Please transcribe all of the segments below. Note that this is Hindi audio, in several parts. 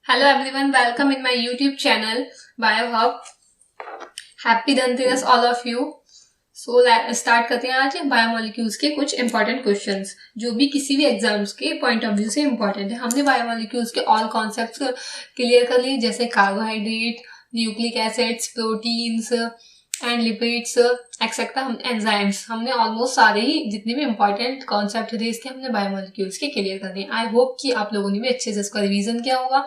Hello everyone, welcome in my YouTube channel BioHub. Happy Dhanteras all of you. So start करते हैं आज बायोमोलिक्यूल्स के कुछ इंपॉर्टेंट क्वेश्चंस जो भी किसी भी एग्जाम्स के पॉइंट ऑफ व्यू से इंपॉर्टेंट है। हमने बायोमोलिक्यूल्स के ऑल कॉन्सेप्ट्स क्लियर कर लिए, जैसे carbohydrate, nucleic acids, proteins and lipids etcetera. हम एंजाइम्स हमने ऑलमोस्ट सारे ही जितने भी इंपॉर्टेंट कॉन्सेप्ट थे इसके हमने बायोमोलिक्यूल्स के क्लियर कर दिए। आई होप कि आप लोगों ने भी अच्छे से इसका रिवीजन किया होगा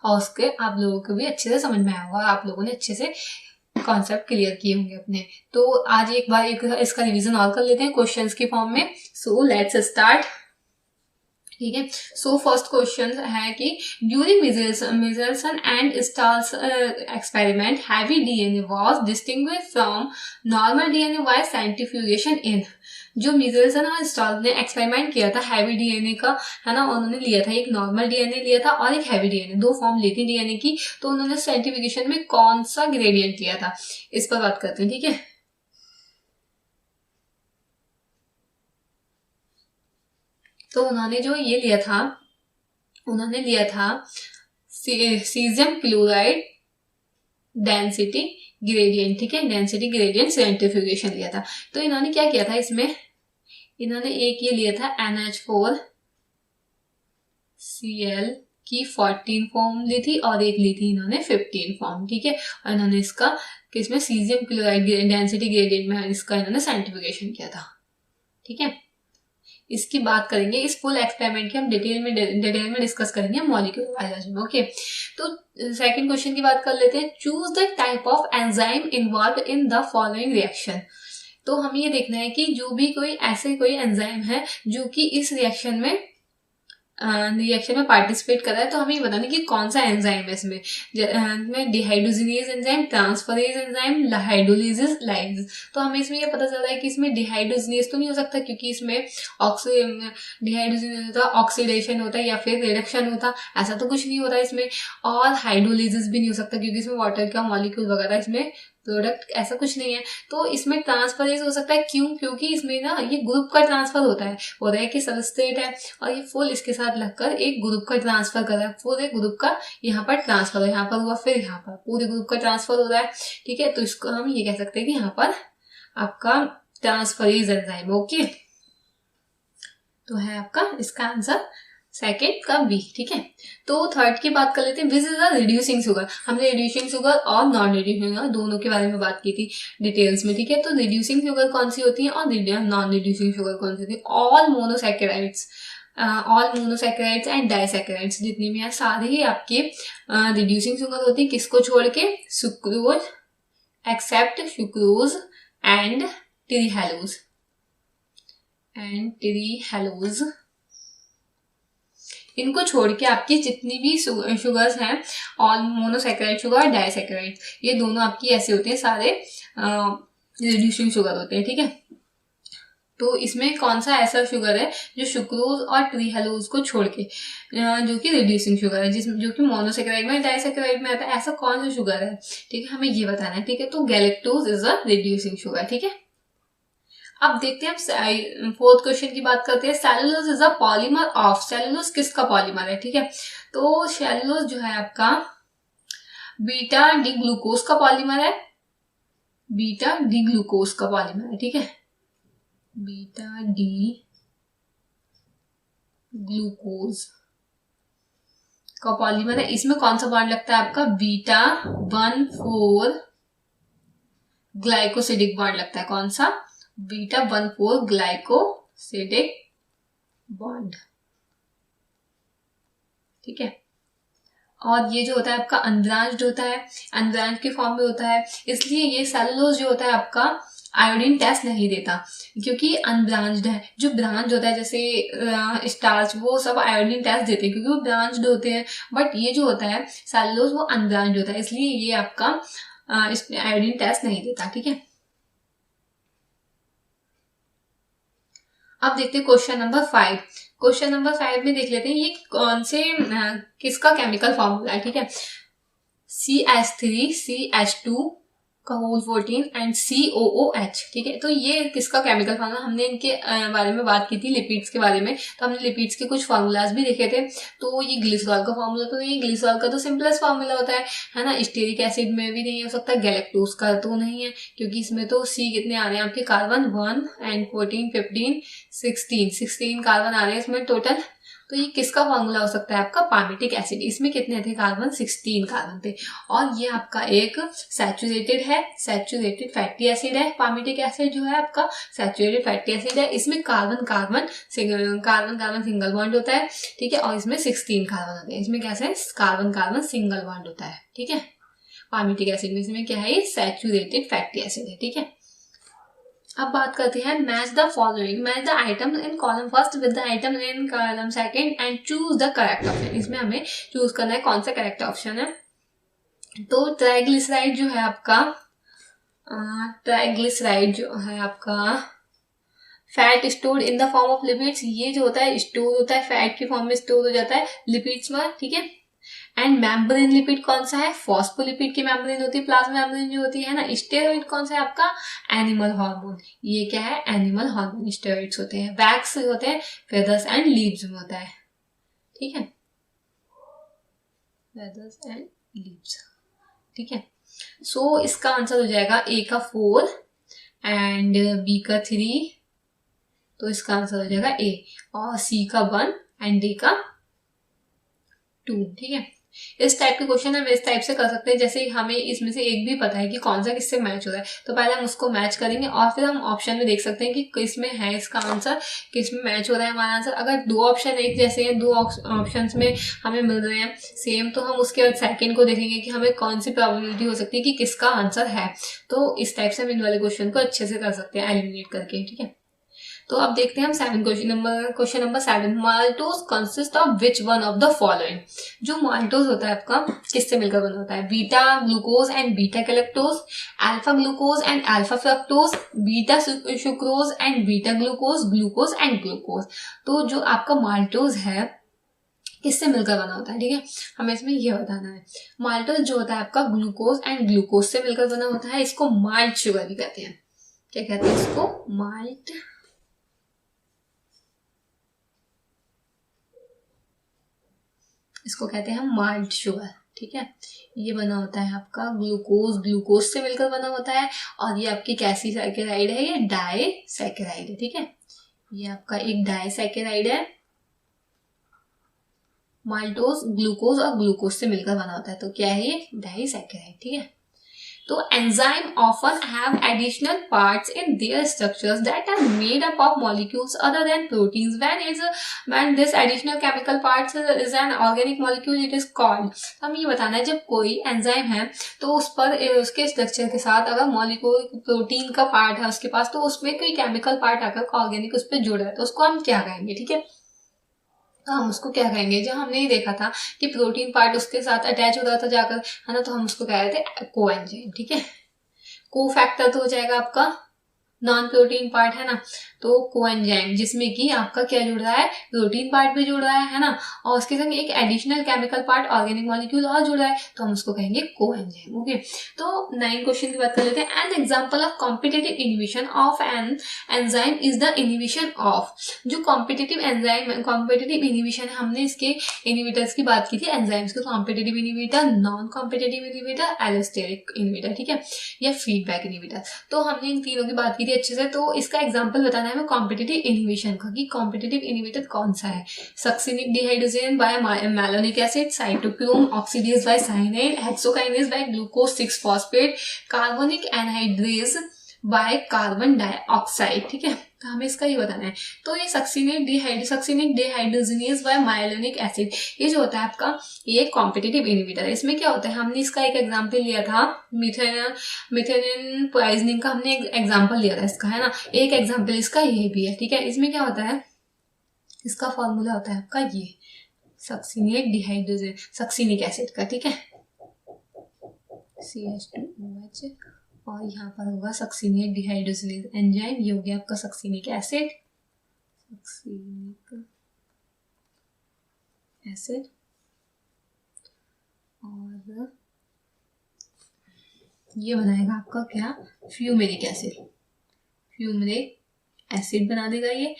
और उसके आप लोगों को भी अच्छे से समझ में आया होगा, आप लोगों ने अच्छे से कॉन्सेप्ट क्लियर किए होंगे अपने। तो आज एक बार इसका रिवीजन और कर लेते हैं क्वेश्चंस की फॉर्म में। So let's start. ठीक है, सो फर्स्ट क्वेश्चन है कि during Michelson and Stahl's experiment heavy DNA was distinguished from normal DNA by centrifugation in. जो मिचेल्सन और स्टार्स ने एक्सपेरिमेंट किया था हैवी डीएनए का, है ना, उन्होंने लिया था एक नॉर्मल डीएनए लिया था और एक हैवी डीएनए, दो फॉर्म ली थी डीएनए की। तो उन्होंने सेंट्रीफ्यूगेशन में कौन सा ग्रेडियंट लिया था, इस पर बात करते हैं। ठीक है, तो उन्होंने जो ये लिया था, उन्होंने लिया था सीजियम क्लोराइड डेंसिटी ग्रेडियंट। ठीक है, डेंसिटी ग्रेडियंट सेंट्रीफ्यूगेशन लिया था। तो इन्होंने क्या किया था, इसमें इन्होंने एक ये लिया था NH4Cl की 14 फॉर्म ली थी और एक ली थी इन्होंने 15 फॉर्म। ठीक है, और इन्होंने इसका किसमें सीजियम क्लोराइड डेंसिटी ग्रेडियंट में इसका इन्होंने सेंट्रीफ्यूगेशन किया था। ठीक है, इसकी बात करेंगे, इस फुल एक्सपेरिमेंट की हम डिटेल में डिस्कस करेंगे मॉलिक्यूलर बायोलॉजी में। ओके, तो सेकंड क्वेश्चन की बात कर लेते हैं। Choose the type of enzyme involve in the following reaction. तो हमें ये देखना है कि जो भी कोई एंजाइम है जो कि इस रिएक्शन में पार्टिसिपेट कर रहा है, तो हमें ये बताना कि कौन सा एंजाइम है इसमें dehydrogenase enzyme, transferase enzyme, hydrolysis, lysis. तो हमें इसमें ये पता चल रहा है कि इसमें डिहाइड्रोजिनेज तो नहीं हो सकता, क्योंकि इसमें डिहाइड्रोजिनेज होता, ऑक्सीडेशन होता है या फिर रिडक्शन होता, ऐसा तो कुछ नहीं होता इसमें। और हाइड्रोलिसिस भी नहीं हो सकता क्योंकि इसमें वाटर का मॉलिक्यूल वगैरह इसमें प्रोडक्ट ऐसा कुछ नहीं है। तो इसमें ट्रांसफरेज हो सकता है, क्यों? क्योंकि इसमें ना ये ग्रुप का ट्रांसफर होता है कि सबस्ट्रेट है और ये फुल इसके साथ लगकर एक ग्रुप का ट्रांसफर कर रहा है, पूरे ग्रुप का यहाँ पर ट्रांसफर है, यहाँ पर हुआ फिर यहाँ पर पूरे ग्रुप का ट्रांसफर हो रहा है। ठीक है, तो इसको हम ये कह सकते हैं कि यहाँ पर आपका ट्रांसफरेज एंजाइम। ओके, तो है आपका इसका आंसर सेकेंड का बी। ठीक है, तो थर्ड की बात कर लेते हैं। Which is a reducing sugar. हमने रिड्यूसिंग शुगर और नॉन रिड्यूसिंग शुगर दोनों के बारे में बात की थी डिटेल्स में। ठीक है, तो रिड्यूसिंग शुगर कौन सी होती है और नॉन रिड्यूसिंग शुगर कौन सी होती है? ऑल मोनोसैकेराइड्स एंड डाइसैकेराइड्स जितनी भी हैं सारे ही आपके रिड्यूसिंग शुगर होती है। किसको छोड़ के? Sucrose, except sucrose and trehalose. इनको छोड़ के आपकी जितनी भी शुगर्स हैं, ऑल मोनोसैकेराइड शुगर, डाइसैकेराइड, ये दोनों आपकी ऐसे होते हैं, सारे रिड्यूसिंग शुगर होते हैं। ठीक है, तो इसमें कौन सा ऐसा शुगर है जो सुक्रोज और ट्रीहेलोज को छोड़ के जो कि रिड्यूसिंग शुगर है, जो कि मोनोसैकेराइड में, डाइसैकेराइड में आता है, ऐसा कौन सा शुगर है? ठीक है, हमें ये बताना है। ठीक है, तो galactose is a reducing sugar. ठीक है, अब देखते हैं हम फोर्थ क्वेश्चन की बात करते हैं। Cellulose is a polymer of. Cellulose किसका पॉलीमर है? ठीक है, तो सेलुलोज जो है आपका बीटा डी ग्लूकोज का पॉलीमर है, बीटा डी ग्लूकोज का पॉलीमर है। ठीक है, बीटा डी ग्लूकोज का पॉलीमर है। इसमें कौन सा बॉन्ड लगता है आपका? बीटा 1,4 ग्लाइकोसिडिक बॉन्ड लगता है। कौन सा? Beta 1,4 glycosidic bond. ठीक है, और ये जो होता है आपका अनब्रांच्ड होता है, अनब्रांच के फॉर्म में होता है, इसलिए ये सेलुलोज जो होता है आपका आयोडीन टेस्ट नहीं देता क्योंकि अनब्रांच्ड है। जो ब्रांच होता है जैसे स्टार्च, वो सब आयोडीन टेस्ट देते हैं क्योंकि वो ब्रांच्ड होते हैं, बट ये जो होता है सेलुलोज वो अनब्रांच्ड होता है, इसलिए ये आपका आयोडीन टेस्ट नहीं देता। ठीक है, अब देखते हैं क्वेश्चन नंबर 5। क्वेश्चन नंबर 5 में देख लेते हैं ये कौन से किसका केमिकल फॉर्मूला है। ठीक है, CH3CH2 कहूल 14 एंड COOH। ठीक है, तो ये किसका केमिकल फार्मूला, हमने इनके बारे में बात की थी लिपिड्स के बारे में, तो हमने लिपिड्स के कुछ फार्मूलाज भी देखे थे। तो ये ग्लिसरॉल का फार्मूला, तो ये ग्लिसरॉल का तो सिंपलेस्ट फार्मूला होता है ना। स्टेरिक एसिड में भी नहीं हो सकता, गैलेक्टोज का तो नहीं है क्योंकि इसमें तो C कितने आ रहे हैं आपके, कार्बन 1 एंड 14 15 16 कार्बन आ रहे हैं इसमें टोटल। तो ये किसका फॉर्मूला हो सकता है आपका, पामिटिक एसिड। इसमें कितने थे कार्बन, 16 कार्बन थे। और ये आपका एक सैचुरेटेड है, सैचुरेटेड फैटी एसिड है। पामिटिक एसिड जो है आपका सैचुरेटेड फैटी एसिड है। इसमें कार्बन कार्बन सिंगल बॉन्ड होता है। ठीक है, और इसमें 16 कार्बन होते हैं। इसमें कैसे है, कार्बन कार्बन सिंगल बॉन्ड होता है। ठीक है, पामिटिक एसिड में इसमें क्या है, ये सैचुरेटेड फैटी एसिड है। ठीक है, अब बात करते हैं match the following, match the item in column first with the item in column second and choose the correct option. इसमें हमें चूज करना है कौन सा करेक्ट ऑप्शन है। तो ट्राइग्लिसराइड जो है आपका, ट्राइग्लिसराइड जो है आपका fat stored in the form of lipids, ये जो होता है स्टोर होता है, फैट की फॉर्म में स्टोर हो जाता है लिपिड्स में। ठीक है, एंड मेम्ब्रेन लिपिड कौन सा है, फॉस्फोलिपिड की मेम्ब्रेन होती है, प्लाज्मा मेम्ब्रेन जो होती है ना। स्टेरॉइड कौन सा है आपका, एनिमल हार्मोन। ये क्या है, एनिमल हार्मोन स्टेरॉइड्स होते हैं। वैक्स होते हैं फेदर्स एंड लीव्स में होता है। ठीक है, फेदर्स एंड लीव्स। ठीक है, सो इसका आंसर हो जाएगा ए का 4 एंड बी का 3, तो इसका आंसर हो जाएगा ए, और सी का 1 एंड डी का 2। ठीक है, इस टाइप के क्वेश्चन हम इस टाइप से कर सकते हैं, जैसे हमें इसमें से एक भी पता है कि कौन सा किससे मैच हो रहा है, तो पहले हम उसको मैच करेंगे और फिर हम ऑप्शन में देख सकते हैं कि किसमें है इसका आंसर, किसमें मैच हो रहा है हमारा आंसर। अगर दो ऑप्शन एक जैसे हैं, दो ऑप्शन में हमें मिल रहे हैं सेम, तो हम उसके बाद सेकंड को देखेंगे कि हमें कौन सी प्रोबेबिलिटी हो सकती है कि किसका आंसर है। तो इस टाइप से हम इन वाले क्वेश्चन को अच्छे से कर सकते हैं एलिमिनेट करके। ठीक है, तो अब देखते हैं हम question number 7। Maltose consist of which one of the following. जो माल्टोज होता है आपका किससे मिलकर बना होता है, beta glucose and beta galactose, alpha glucose and alpha fructose, beta sucrose and beta glucose, glucose and glucose. तो जो आपका माल्टोज है किससे मिलकर बना होता है। ठीक है, हमें इसमें ये बताना है। माल्टोज जो होता है आपका ग्लूकोज एंड ग्लूकोज से मिलकर बना होता है। इसको माल्ट शुगर भी कहते हैं। क्या कहते हैं इसको, माल्ट, इसको कहते हैं माल्ट शुगर। ठीक है, ये बना होता है आपका ग्लूकोज से मिलकर बना होता है। और ये आपकी कैसी सैकेराइड है, ये डाइसैकेराइड है। ठीक है, ये आपका एक डाइसैकेराइड है। माल्टोज ग्लूकोज और ग्लूकोज से मिलकर बना होता है, तो क्या है ये, डाइसैकेराइड। ठीक है, तो enzyme often have additional parts in their structures that are made up of molecules other than proteins. When this additional chemical parts is an organic molecule, it is called। हम ये बताना है, जब कोई एंजाइम है तो उस पर उसके स्ट्रक्चर के साथ अगर मॉलिक्यूल प्रोटीन का पार्ट है उसके पास, तो उसमें कोई केमिकल पार्ट आकर ऑर्गेनिक उस पर जुड़ रहा है, तो उसको हम क्या कहेंगे। ठीक है, तो हम उसको क्या कहेंगे, जो हमने ये देखा था कि प्रोटीन पार्ट उसके साथ अटैच हो रहा था जाकर, है ना, तो हम उसको कह रहे थे कोएंजाइम। ठीक है, को फैक्टर तो हो जाएगा आपका नॉन प्रोटीन पार्ट, है ना, तो कोएंजाइम जिसमें कि आपका क्या जुड़ रहा है, प्रोटीन पार्ट भी जुड़ रहा है ना, और उसके संग एक additional chemical part organic molecule और जुड़ रहा है, तो हम उसको कहेंगे कोएंजाइम। ओके, तो 9 क्वेश्चन की बात कर लेते हैं। An example of competitive inhibition of an enzyme is the inhibition of. जो कॉम्पिटिटिव एंजाइम, कॉम्पिटिटिव इनिबिशन है, हमने इसके इनिबिटर्स की बात की थी एंजाइम्स के, competitive inhibitor, non competitive inhibitor, allosteric inhibitor. ठीक है, या फीडबैक इनिबिटर। तो हमने इन तीनों की बात की थी अच्छे से। तो इसका एग्जांपल बताना है हमें कॉम्पिटिटिव इनिबिशन का, कि कॉम्पिटिटिव इनिबिटर कौन सा है। Succinic dehydrogen by malonic acid, cytochrome oxidase by cyanide, hexokinase by glucose 6 phosphate, carbonic anhydrase by carbon dioxide. ठीक है, तो हमें इसका ही बताना है। तो ये सक्सिनिक डिहाइड्रोजनेज बाय माइलोनिक एसिड, ये जो होता है आपका, ये कॉम्पिटिटिव इनिबिटर है। इसमें क्या होता है, हमने इसका एक एग्जांपल लिया था मिथेनिन पॉइजनिंग का, हमने एक एग्जांपल लिया था इसका, है ना। एक एग्जांपल इसका ये भी है। ठीक है, इसमें क्या होता है, इसका फॉर्मूला होता है आपका ये सक्सिनेट डिहाइड्रोजन, सक्सिनिक एसिड का। ठीक है, CH2OH, और यहाँ पर होगा सक्सिनेट डिहाइड्रोजनेज एंजाइम, ये हो गया आपका सक्सिनिक एसिड, और ये बनाएगा आपका क्या, फ्यूमेरिक एसिड, फ्यूमेरिक एसिड बना देगा ये।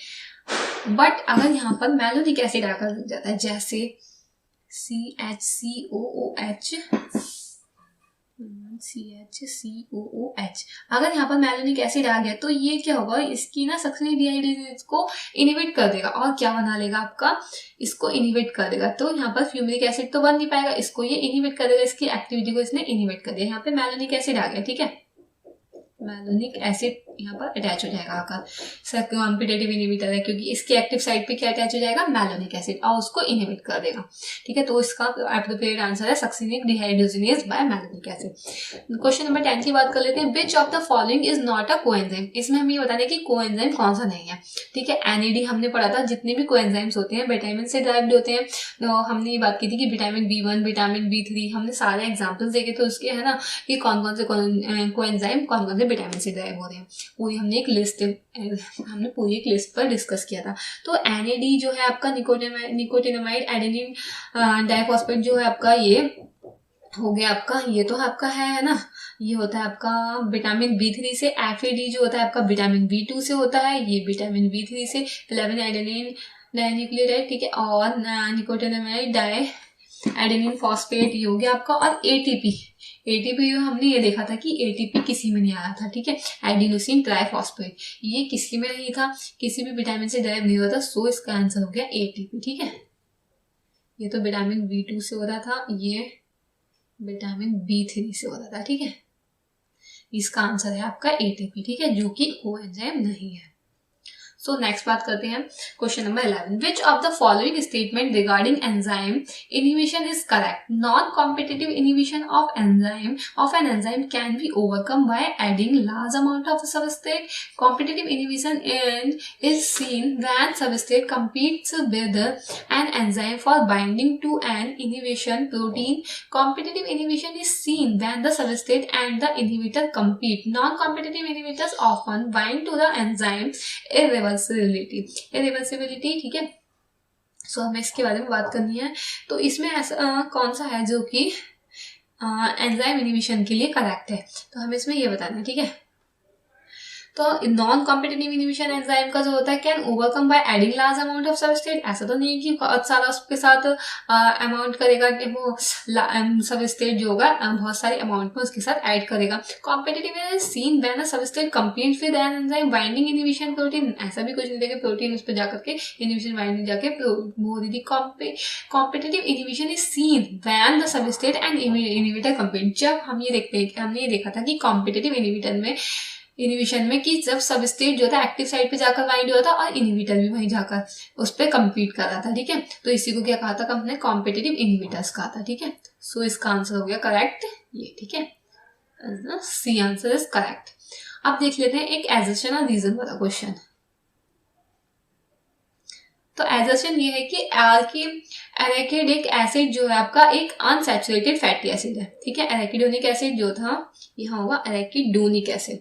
बट अगर यहाँ पर मैलोनिक एसिड आकर लग जाता है, जैसे CHCOOH, CHCOOH, अगर यहाँ पर मैलोनिक एसिड आ गया तो ये क्या होगा, इसकी ना सक्रिय डिहाइड्रेशन को इनिबिट कर देगा और क्या बना लेगा आपका, इसको इनिबिट कर देगा। तो यहाँ पर फ्यूमेरिक एसिड तो बन नहीं पाएगा, इसको ये इनिबिट कर देगा, इसकी एक्टिविटी को इसने इनिबिट कर दिया। यहाँ पे मैलोनिक एसिड आ गया, ठीक है, मैलोनिक एसिड यहाँ पर अटैच हो जाएगा आकर, सर कॉम्पिटेटिव इनिबिटर है क्योंकि इसके एक्टिव साइड पे क्या अटैच हो जाएगा, मैलोनिक एसिड, और उसको इनिबिट कर देगा, ठीक है। तो इसका एप्रोप्रिएट आंसर है succinic dehydrogenase by malonic acid. Question number 10 की बात कर लेते हैं, which of the following is not a coenzyme. इसमें हमें ये बताना है कि कोएंजाइम कौन सा नहीं है, ठीक है। NAD हमने पढ़ा था, जितने भी कोएंजाइम्स होते हैं विटामिन से ड्राइव्ड होते हैं। तो हमने ये बात की थी कि विटामिन B1, विटामिन B3, हमने सारे एग्जाम्पल्स देखे थे उसके, है ना, कि कौन कौन से कोएंजाइम कौन कौन से विटामिन से ड्राइव हो रहे हैं। पूरी हमने एक लिस्ट पर डिस्कस किया था। तो NAD जो है आपका निकोटिनामाइड एडेनिन डाइफॉस्फेट जो है आपका, ये हो गया आपका, ये तो आपका है ना, ये होता है आपका विटामिन B3 से। FAD जो होता है आपका विटामिन B2 से होता है, ये विटामिन B3 से। 11 एडेनिन डाइन्यूक्लियोटाइड, ठीक है, और निकोटिनामाइड डाई एडेनिन फॉस्फेट, ये हो गया आपका। और ATP हमने ये देखा था कि ATP किसी में नहीं आया था, ठीक है, एडिनोसिन ट्राइफॉस्फेट, ये किसी में नहीं था, किसी भी विटामिन से ड्राइव नहीं हुआ था। सो इसका आंसर हो गया ATP, ठीक है। ये तो विटामिन B2 से हो रहा था, ये विटामिन B3 से हो रहा था, ठीक है। इसका आंसर है आपका ATP, ठीक है, जो कि कोएंजाइम नहीं है। सो नेक्स्ट बात करते हैं question number 11, which of the following statement regarding enzyme inhibition is correct. Non competitive inhibition of an enzyme can be overcome by adding large amount of substrate. Competitive inhibition is seen when substrate competes with an enzyme for binding to an inhibition protein. Competitive inhibition is seen when the substrate and the inhibitor compete. Non-competitive inhibitors often bind to the enzyme irreversibility, ठीक है। सो हमें इसके बारे में बात करनी है। तो इसमें ऐसा कौन सा है जो कि एंजाइम इनहिबिशन के लिए करेक्ट है, तो हमें इसमें ये बताना है, ठीक है। तो नॉन कॉम्पिटिटिव इनहिबिशन एंजाइम का जो होता है can overcome by adding large amount of substrate. ऐसा तो नहीं कि बहुत सारा उसके साथ अमाउंट करेगा, वो सबस्ट्रेट जो होगा बहुत सारे अमाउंट में उसके साथ ऐड करेगा। Competitive is seen when a substrate competes with an enzyme binding inhibition protein. ऐसा भी कुछ नहीं देगा, प्रोटीन उस पर जाकर के इनहिबिशन बाइंडिंग जाके वो दीदी। Competitive inhibition is seen when the substrate and inhibitor compete. जब हम ये देखते हैं, हमने ये देखा था कि कॉम्पिटिटिव इनहिबिशन में कि जब सबस्ट्रेट जो था एक्टिव साइड पे जाकर बाइंड हुआ था और इनहिबिटर भी वहीं जाकर उस पर कंपीट कर रहा था, ठीक है। तो इसी को क्या कहा था, हमने कॉम्पिटिटिव इनहिबिटर्स कहा था, ठीक है। सो इसका आंसर हो गया करेक्ट ये, ठीक है, सी आंसर इज करेक्ट। अब देख लेते हैं एक एजर्शन और रीजन वाला क्वेश्चन। तो एजर्शन ये है कि एराकिडोनिक एसिड जो है आपका एक अनसैचुरेटेड फैटी एसिड है, ठीक है। एराकिडोनिक एसिड जो था यहाँ होगा एराकिडोनिक एसिड,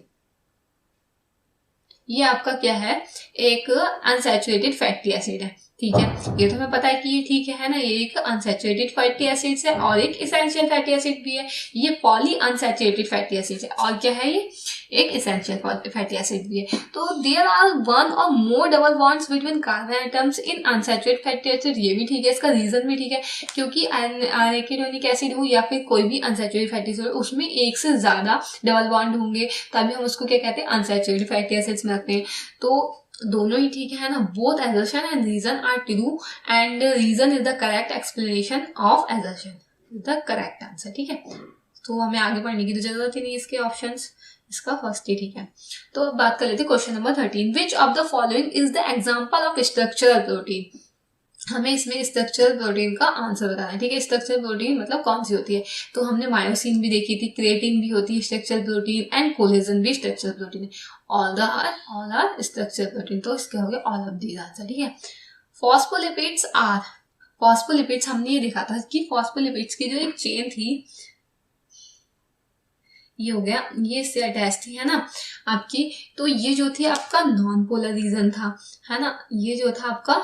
ये आपका क्या है, एक अनसैचुरेटेड फैटी एसिड है, ठीक है। ये तो हमें पता है कि ये ठीक है ना, ये एक अनसैचुरेटेड फैटी एसिड है और एक इसेंशियल फैटी एसिड भी है। ये पॉली अनसैचुरेटेड फैटी एसिड है और क्या है, ये एक इसेंशियल फैटी एसिड भी है। तो देयर आर वन और more double bonds between carbon atoms in unsaturated fatty acid, ये भी ठीक है। इसका रीजन भी ठीक है, क्योंकि एराकिडोनिक एसिड हो या फिर कोई भी अनसैचुरेटेड फैटी एसिड हो, उसमें एक से ज्यादा डबल बॉन्ड होंगे, तभी हम उसको क्या कहते हैं, अनसैचुरेटेड फैटी एसिड्स में रखते हैं। तो दोनों ही ठीक है ना, both assertion and reason are true and reason is the correct explanation of assertion, the correct answer, ठीक है। तो हमें आगे पढ़ने की तो जरूरत ही नहीं इसके ऑप्शंस, इसका फर्स्ट ही ठीक है। तो अब बात कर लेते हैं question number 13, which of the following is the example of structural protein. हमें इसमें स्ट्रक्चरल प्रोटीन का आंसर बताना है, ठीक है। स्ट्रक्चरल प्रोटीन मतलब कौन सी होती है, तो हमने मायोसिन भी देखी थी, क्रिएटिन भी होती है स्ट्रक्चरल प्रोटीन, एंड कोलेजन भी स्ट्रक्चरल प्रोटीन है। ऑल आर स्ट्रक्चरल प्रोटीन, तो इसका हो गया ऑल ऑफ दीज आंसर, ठीक है। फॉस्फोलिपिड्स हमने ये देखा था कि फॉस्फोलिपिड्स की जो एक चेन थी, ये हो गया, ये इससे अटैच थी, है ना आपकी। तो ये जो थी आपका नॉन पोलर रीजन था, है ना, ये जो था आपका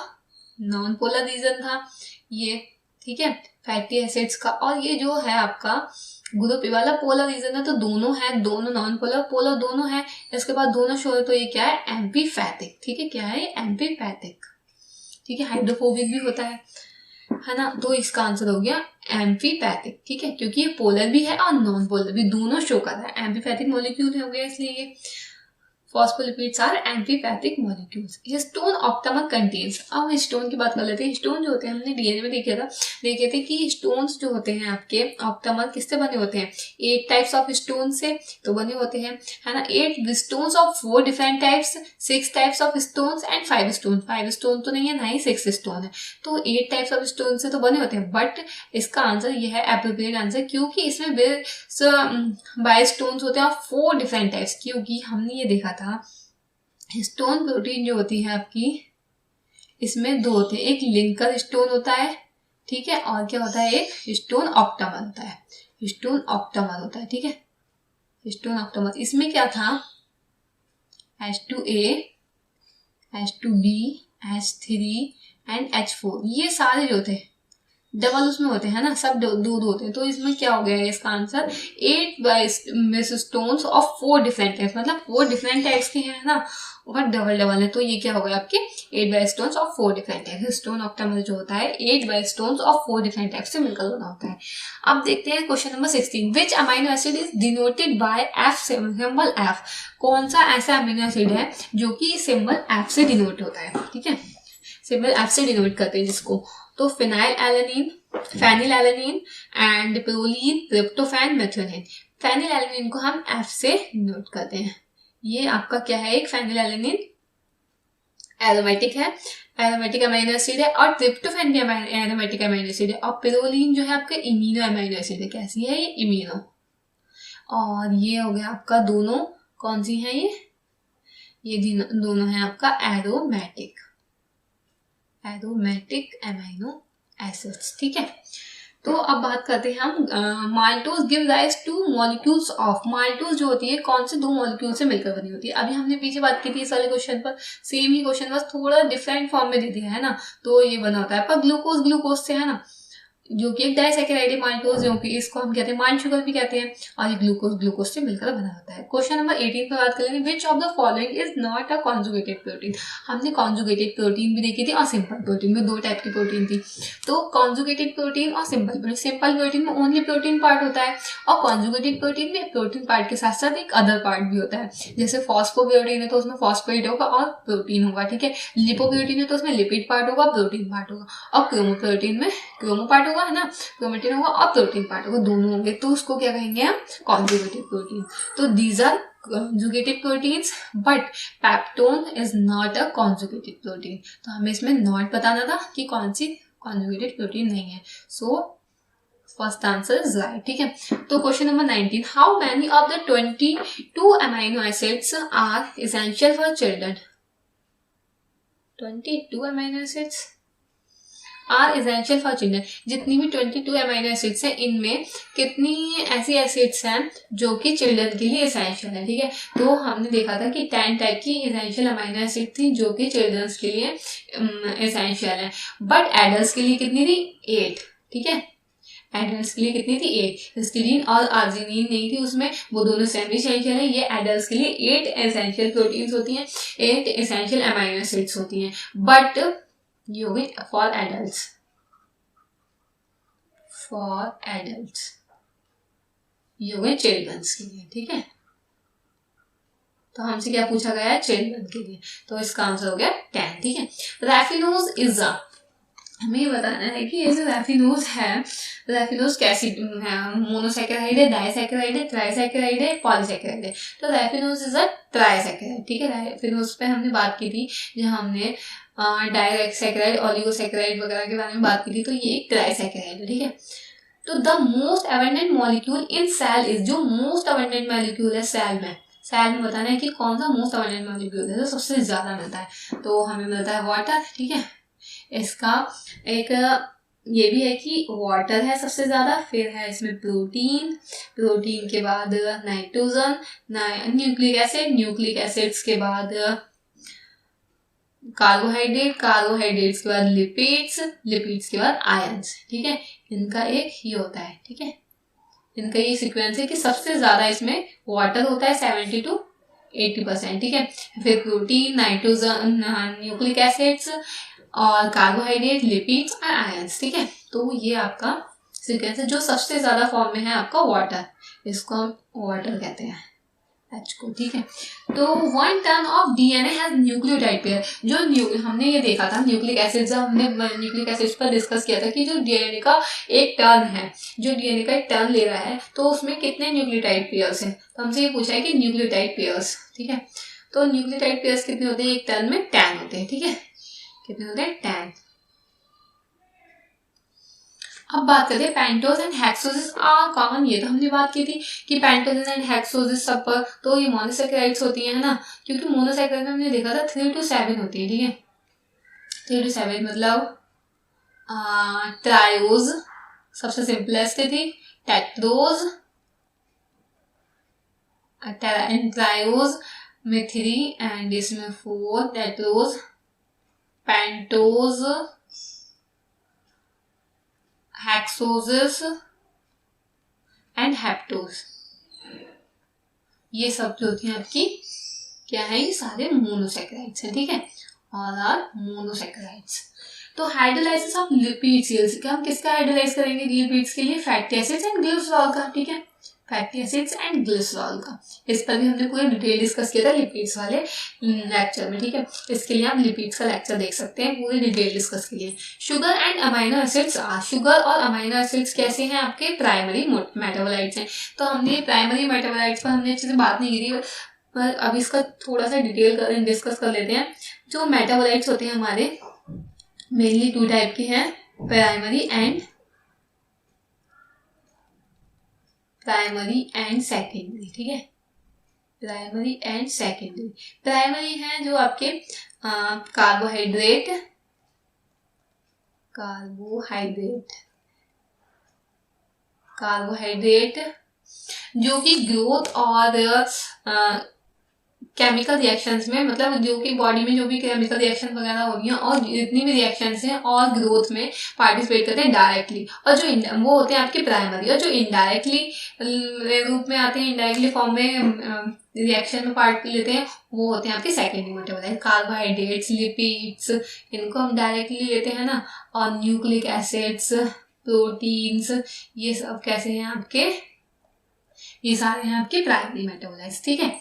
नॉन पोलर रीजन था ये, ठीक है, फैटी एसिड्स का। और ये जो है आपका ग्रुप ए वाला पोलर रीजन है तो दोनों है, दोनों नॉन पोलर पोलर दोनों है, इसके बाद दोनों शो है तो ये क्या है एम्फीपैथिक, ठीक है, क्या है एम्फीपैथिक, ठीक है, हाइड्रोफोबिक भी होता है ना, तो इसका आंसर हो गया एम्फीपैथिक, ठीक है, क्योंकि ये पोलर भी है और नॉन पोलर भी दोनों शो कर रहा है, एम्फीपैथिक मॉलिक्यूल हो गया इसलिए ये। Phospholipids are amphipathic molecules. Histone octamer contains, अब हिस्टोन की बात कर लेते हैं। हिस्टोन जो होते हैं हमने डीएनए में देखे थे कि हिस्टोन्स जो होते हैं आपके ऑक्टामर किससे बने होते हैं, 8 टाइप्स ऑफ हिस्टोन से तो बने होते हैं, है ना, 8 stones of 4 different types, 6 types of stones and 5 stone, 5 stone तो नहीं है ना ही 6 स्टोन है, तो 8 टाइप्स ऑफ स्टोन से तो बने होते हैं। बट इसका आंसर यह है एप्रोप्रिएट आंसर, क्योंकि इसमें बाय स्टोन्स होते हैं 4 डिफरेंट टाइप्स, क्योंकि हमने ये देखा था स्टोन प्रोटीन जो होती है आपकी इसमें 2 होते हैं, एक लिंकर स्टोन होता है, ठीक है, और क्या होता है एक हिस्टोन ऑक्टामर होता है, हिस्टोन ऑक्टामर होता है, ठीक है, हिस्टोन ऑक्टामर। इसमें क्या था H2A, H2B, H3 and H4, ये सारे जो थे डबल उसमें होते हैं ना, सब दो होते हैं, तो इसमें क्या हो गया इसका answer 8 stones of 4 different types, मतलब 4 डिफरेंट टाइप्स के हैं ना और डबल है, तो ये क्या हो गया आपके 8 stones of 4 different types. Stone octamer जो होता है 8 स्टोन्स ऑफ 4 डिफरेंट टाइप्स से मिलकर बना होता है। अब देखते हैं question number 16, which amino acid is denoted by F, symbol F, कौन सा ऐसा अमीनो एसिड है जो कि सिंबल एफ से डिनोट होता है, ठीक है, सिंबल एफ से डिनोट करते हैं जिसको, तो phenylalanine, phenylalanine and proline, tryptophan, methionine. Phenylalanine को हम एफ से डिनोट करते हैं, ये आपका क्या है एक फेनिल एलानिन एरोमेटिक है, एरोमेटिक अमीनो एसिड है, और ट्रिप्टोफैन भी एरोमेटिक अमीनो एसिड है, और प्रोलीन जो है आपका इम्यूनो अमीनो एसिड है, कैसी है ये इम्यूनो, और ये हो गया आपका दोनों कौन सी है ये दोनों है आपका एरोमेटिक अमीनो एसिड्स, ठीक है। तो अब बात करते हैं हम maltose give rise two molecules of, maltose जो होती है कौन से 2 मॉलिक्यूल से मिलकर बनी होती है। अभी हमने पीछे बात की थी इस वाले क्वेश्चन पर, सेम ही क्वेश्चन बस थोड़ा डिफरेंट फॉर्म में दे दिया है ना, तो ये बना होता है पर ग्लूकोज से, है ना, जो कि एक डाइसैकेराइड है माल्टोज, जो कि इसको हम कहते हैं माल्ट शुगर भी कहते हैं, और ये ग्लूकोज से मिलकर बना होता है। क्वेश्चन नंबर 18 पर बात करेंगे, विच of the following is not a conjugated protein. हमने कॉन्जुगेटेड प्रोटीन भी देखी थी और सिंपल प्रोटीन में 2 टाइप की प्रोटीन थी, तो कॉन्जुगेटेड प्रोटीन और सिंपल प्रोटीन। सिंपल प्रोटीन में ओनली प्रोटीन पार्ट होता है, और कॉन्जुगेटेड प्रोटीन में प्रोटीन पार्ट के साथ साथ एक अदर पार्ट भी होता है, जैसे फॉस्फोप्रोटीन है तो उसमें फॉस्फेट होगा और प्रोटीन होगा, ठीक है, लिपोप्रोटीन है तो उसमें लिपिड पार्ट होगा, प्रोटीन पार्ट होगा, और क्रोमोप्रोटीन में क्रोमो पार्ट होगा, है ना, क्रोमेटिन होगा और प्रोटीन पार्ट होगा, दोनों होंगे, तो उसको क्या कहेंगे हम कॉन्जुगेटेड प्रोटीन। तो these are conjugated proteins, but peptone is not a conjugated protein, तो हमें इसमें नॉट बताना था कि कौन सी कॉन्जुगेटेड प्रोटीन नहीं है, so first answer is right, ठीक है। तो question number 19, how many of the 22 amino acids are essential for children. 22 amino acids are essential for children, जितनी भी 22 अमाइनो एसिड्स हैं इनमें कितनी ऐसी एसिड्स हैं जो कि चिल्ड्रन के लिए एसेंशियल है, ठीक है। तो हमने देखा था कि 10 टाइप की एसेंशियल अमाइनो एसिड थी जो कि चिल्ड्रंस के लिए एसेंशियल है, बट एडल्ट्स के लिए कितनी थी 8, ठीक है, एडल्ट्स के लिए कितनी थी 8, हिस्टीडीन और आर्जिनिन नहीं थी उसमें, वो दोनों सेमी एसेंशियल है, ये एडल्ट्स के लिए 8 एसेंशियल प्रोटीन्स होती हैं, 8 एसेंशियल अमाइनो एसिड्स होती हैं, बट ये हो गई फॉर एडल्ट्स, ये हो गए चिल्ड्रंस के लिए, ठीक है। तो हमसे क्या पूछा गया है चिल्ड्रन के लिए, तो इसका आंसर हो गया 10, ठीक है। रैफिनोज इज अ, हमें ये बताना है कि ये जो रैफिनोज है, रैफिनोज कैसी मोनोसैकेराइड है, डाइसैकेराइड है, ट्राइसैकेराइड है, पॉलीसैकेराइड है, तो रैफिनोज इज अ ट्राइसैकेराइड, ठीक है। रैफिनोज पे हमने बात की थी जब हमने डाइसैकेराइड, ओलिगोसैकेराइड वगैरह के बारे में बात की थी, तो ये एक ट्राइसैकेराइड है, ठीक है। तो the most abundant molecule in cell is, जो मोस्ट अबंडेंट मॉलिक्यूल है सेल में बताना है कि कौन सा मोस्ट अबंडेंट मॉलिक्यूल है जो सबसे ज्यादा मिलता है, तो हमें मिलता है वाटर, ठीक है। इसका एक ये भी है कि वाटर है सबसे ज्यादा, फिर है इसमें प्रोटीन के बाद नाइट्रोजन, न्यूक्लिक एसिड्स के बाद कार्बोहाइड्रेट्स के बाद लिपिड्स के बाद आयंस, ठीक है, इनका एक ही होता है, ठीक है, इनका ये सीक्वेंस है कि सबसे ज्यादा इसमें वाटर होता है 70 to 80%, ठीक है। फिर प्रोटीन, नाइट्रोजन, न्यूक्लिक एसिड्स और कार्बोहाइड्रेट, लिपिड्स और आयंस, ठीक है। तो ये आपका सीक्वेंस है। जो सबसे ज्यादा फॉर्म में है आपका वाटर, इसको हम वाटर कहते हैं, H को, ठीक है। तो 1 ton of DNA has nucleotide pair. जो हमने ये देखा था न्यूक्लिक एसिड्स, हमने न्यूक्लिक एसिड्स पर डिस्कस किया था कि जो डीएनए का एक टन है, जो डीएनए का एक टन ले रहा है तो उसमें कितने न्यूक्लियोटाइड पेयर्स हैं। तो हमसे ये पूछा है कि न्यूक्लियोटाइड पेयर्स, ठीक है। तो न्यूक्लियोटाइड पेयर्स कितने होते हैं, एक टन में 10 होते हैं, ठीक है। कितने होते हैं, 10। अब बात करते हैं पेंटोज एंड हेक्सोसिस आर कॉमन। ये तो हमने बात की थी कि पेंटोज एंड हेक्सोसिस सब पर तो ये मोनोसैकेराइड्स होती है ना, क्योंकि मोनोसैकेराइड में हमने देखा था 3 to 7 होती है, ठीक है। 3 to 7 मतलब ट्रायोज सबसे सिंपलेस्ट थी, टेट्रोज, ट्रायोज में 3 एंड इसमें 4, टेट्रोज, पेंटोज, हेक्सोसिस एंड हेप्टोज। ये सब जो होती है आपकी क्या है, ये सारे मोनोसैकेराइड्स हैं, ठीक है। All are monosaccharides. तो हाइड्रोलाइसिस ऑफ लिपिड्स, हम किसका हाइड्रोलाइज करेंगे लिपिड्स के लिए, फैटी एसिड्स एंड ग्लिसरॉल का, ठीक है। फैटी एसिड्स एंड ग्लिसरॉल का, इस पर भी हमने पूरा डिटेल डिस्कस किया था लिपिड्स वाले लेक्चर में, ठीक है। इसके लिए आप लिपिड्स का लेक्चर देख सकते हैं पूरे डिटेल डिस्कस के लिए। Sugar and amino acids, sugar और अमाइनो एसिड्स कैसे हैं, आपके प्राइमरी मेटाबोलाइट्स हैं। तो हमने प्राइमरी मेटाबोलाइट्स पर हमने अच्छे से बात नहीं की थी, पर अब इसका थोड़ा सा डिटेल डिस्कस कर लेते हैं। जो मेटाबोलाइट्स होते हैं हमारे मेनली 2 टाइप के हैं, प्राइमरी एंड सेकेंडरी, ठीक है। Primary and secondary. प्राइमरी हैं जो आपके कार्बोहाइड्रेट जो कि ग्रोथ और केमिकल रिएक्शंस में, मतलब जो कि बॉडी में जो भी केमिकल रिएक्शन वगैरह हो रही हैं और जितनी भी रिएक्शंस हैं और ग्रोथ में पार्टिसिपेट करते हैं डायरेक्टली, और जो वो होते हैं आपके प्राइमरी। और जो इनडायरेक्टली रूप में आते हैं, इनडायरेक्टली फॉर्म में रिएक्शन में पार्ट लेते हैं, वो होते हैं आपके सेकेंडरी मेटाबोलाइट। कार्बोहाइड्रेट्स, लिपिड्स, इनको हम डायरेक्टली लेते हैं ना, और न्यूक्लिक एसिड्स, प्रोटीन्स, ये सब कैसे हैं आपके, ये सारे हैं आपके प्राइमरी मेटाबोलाइट्स, ठीक है।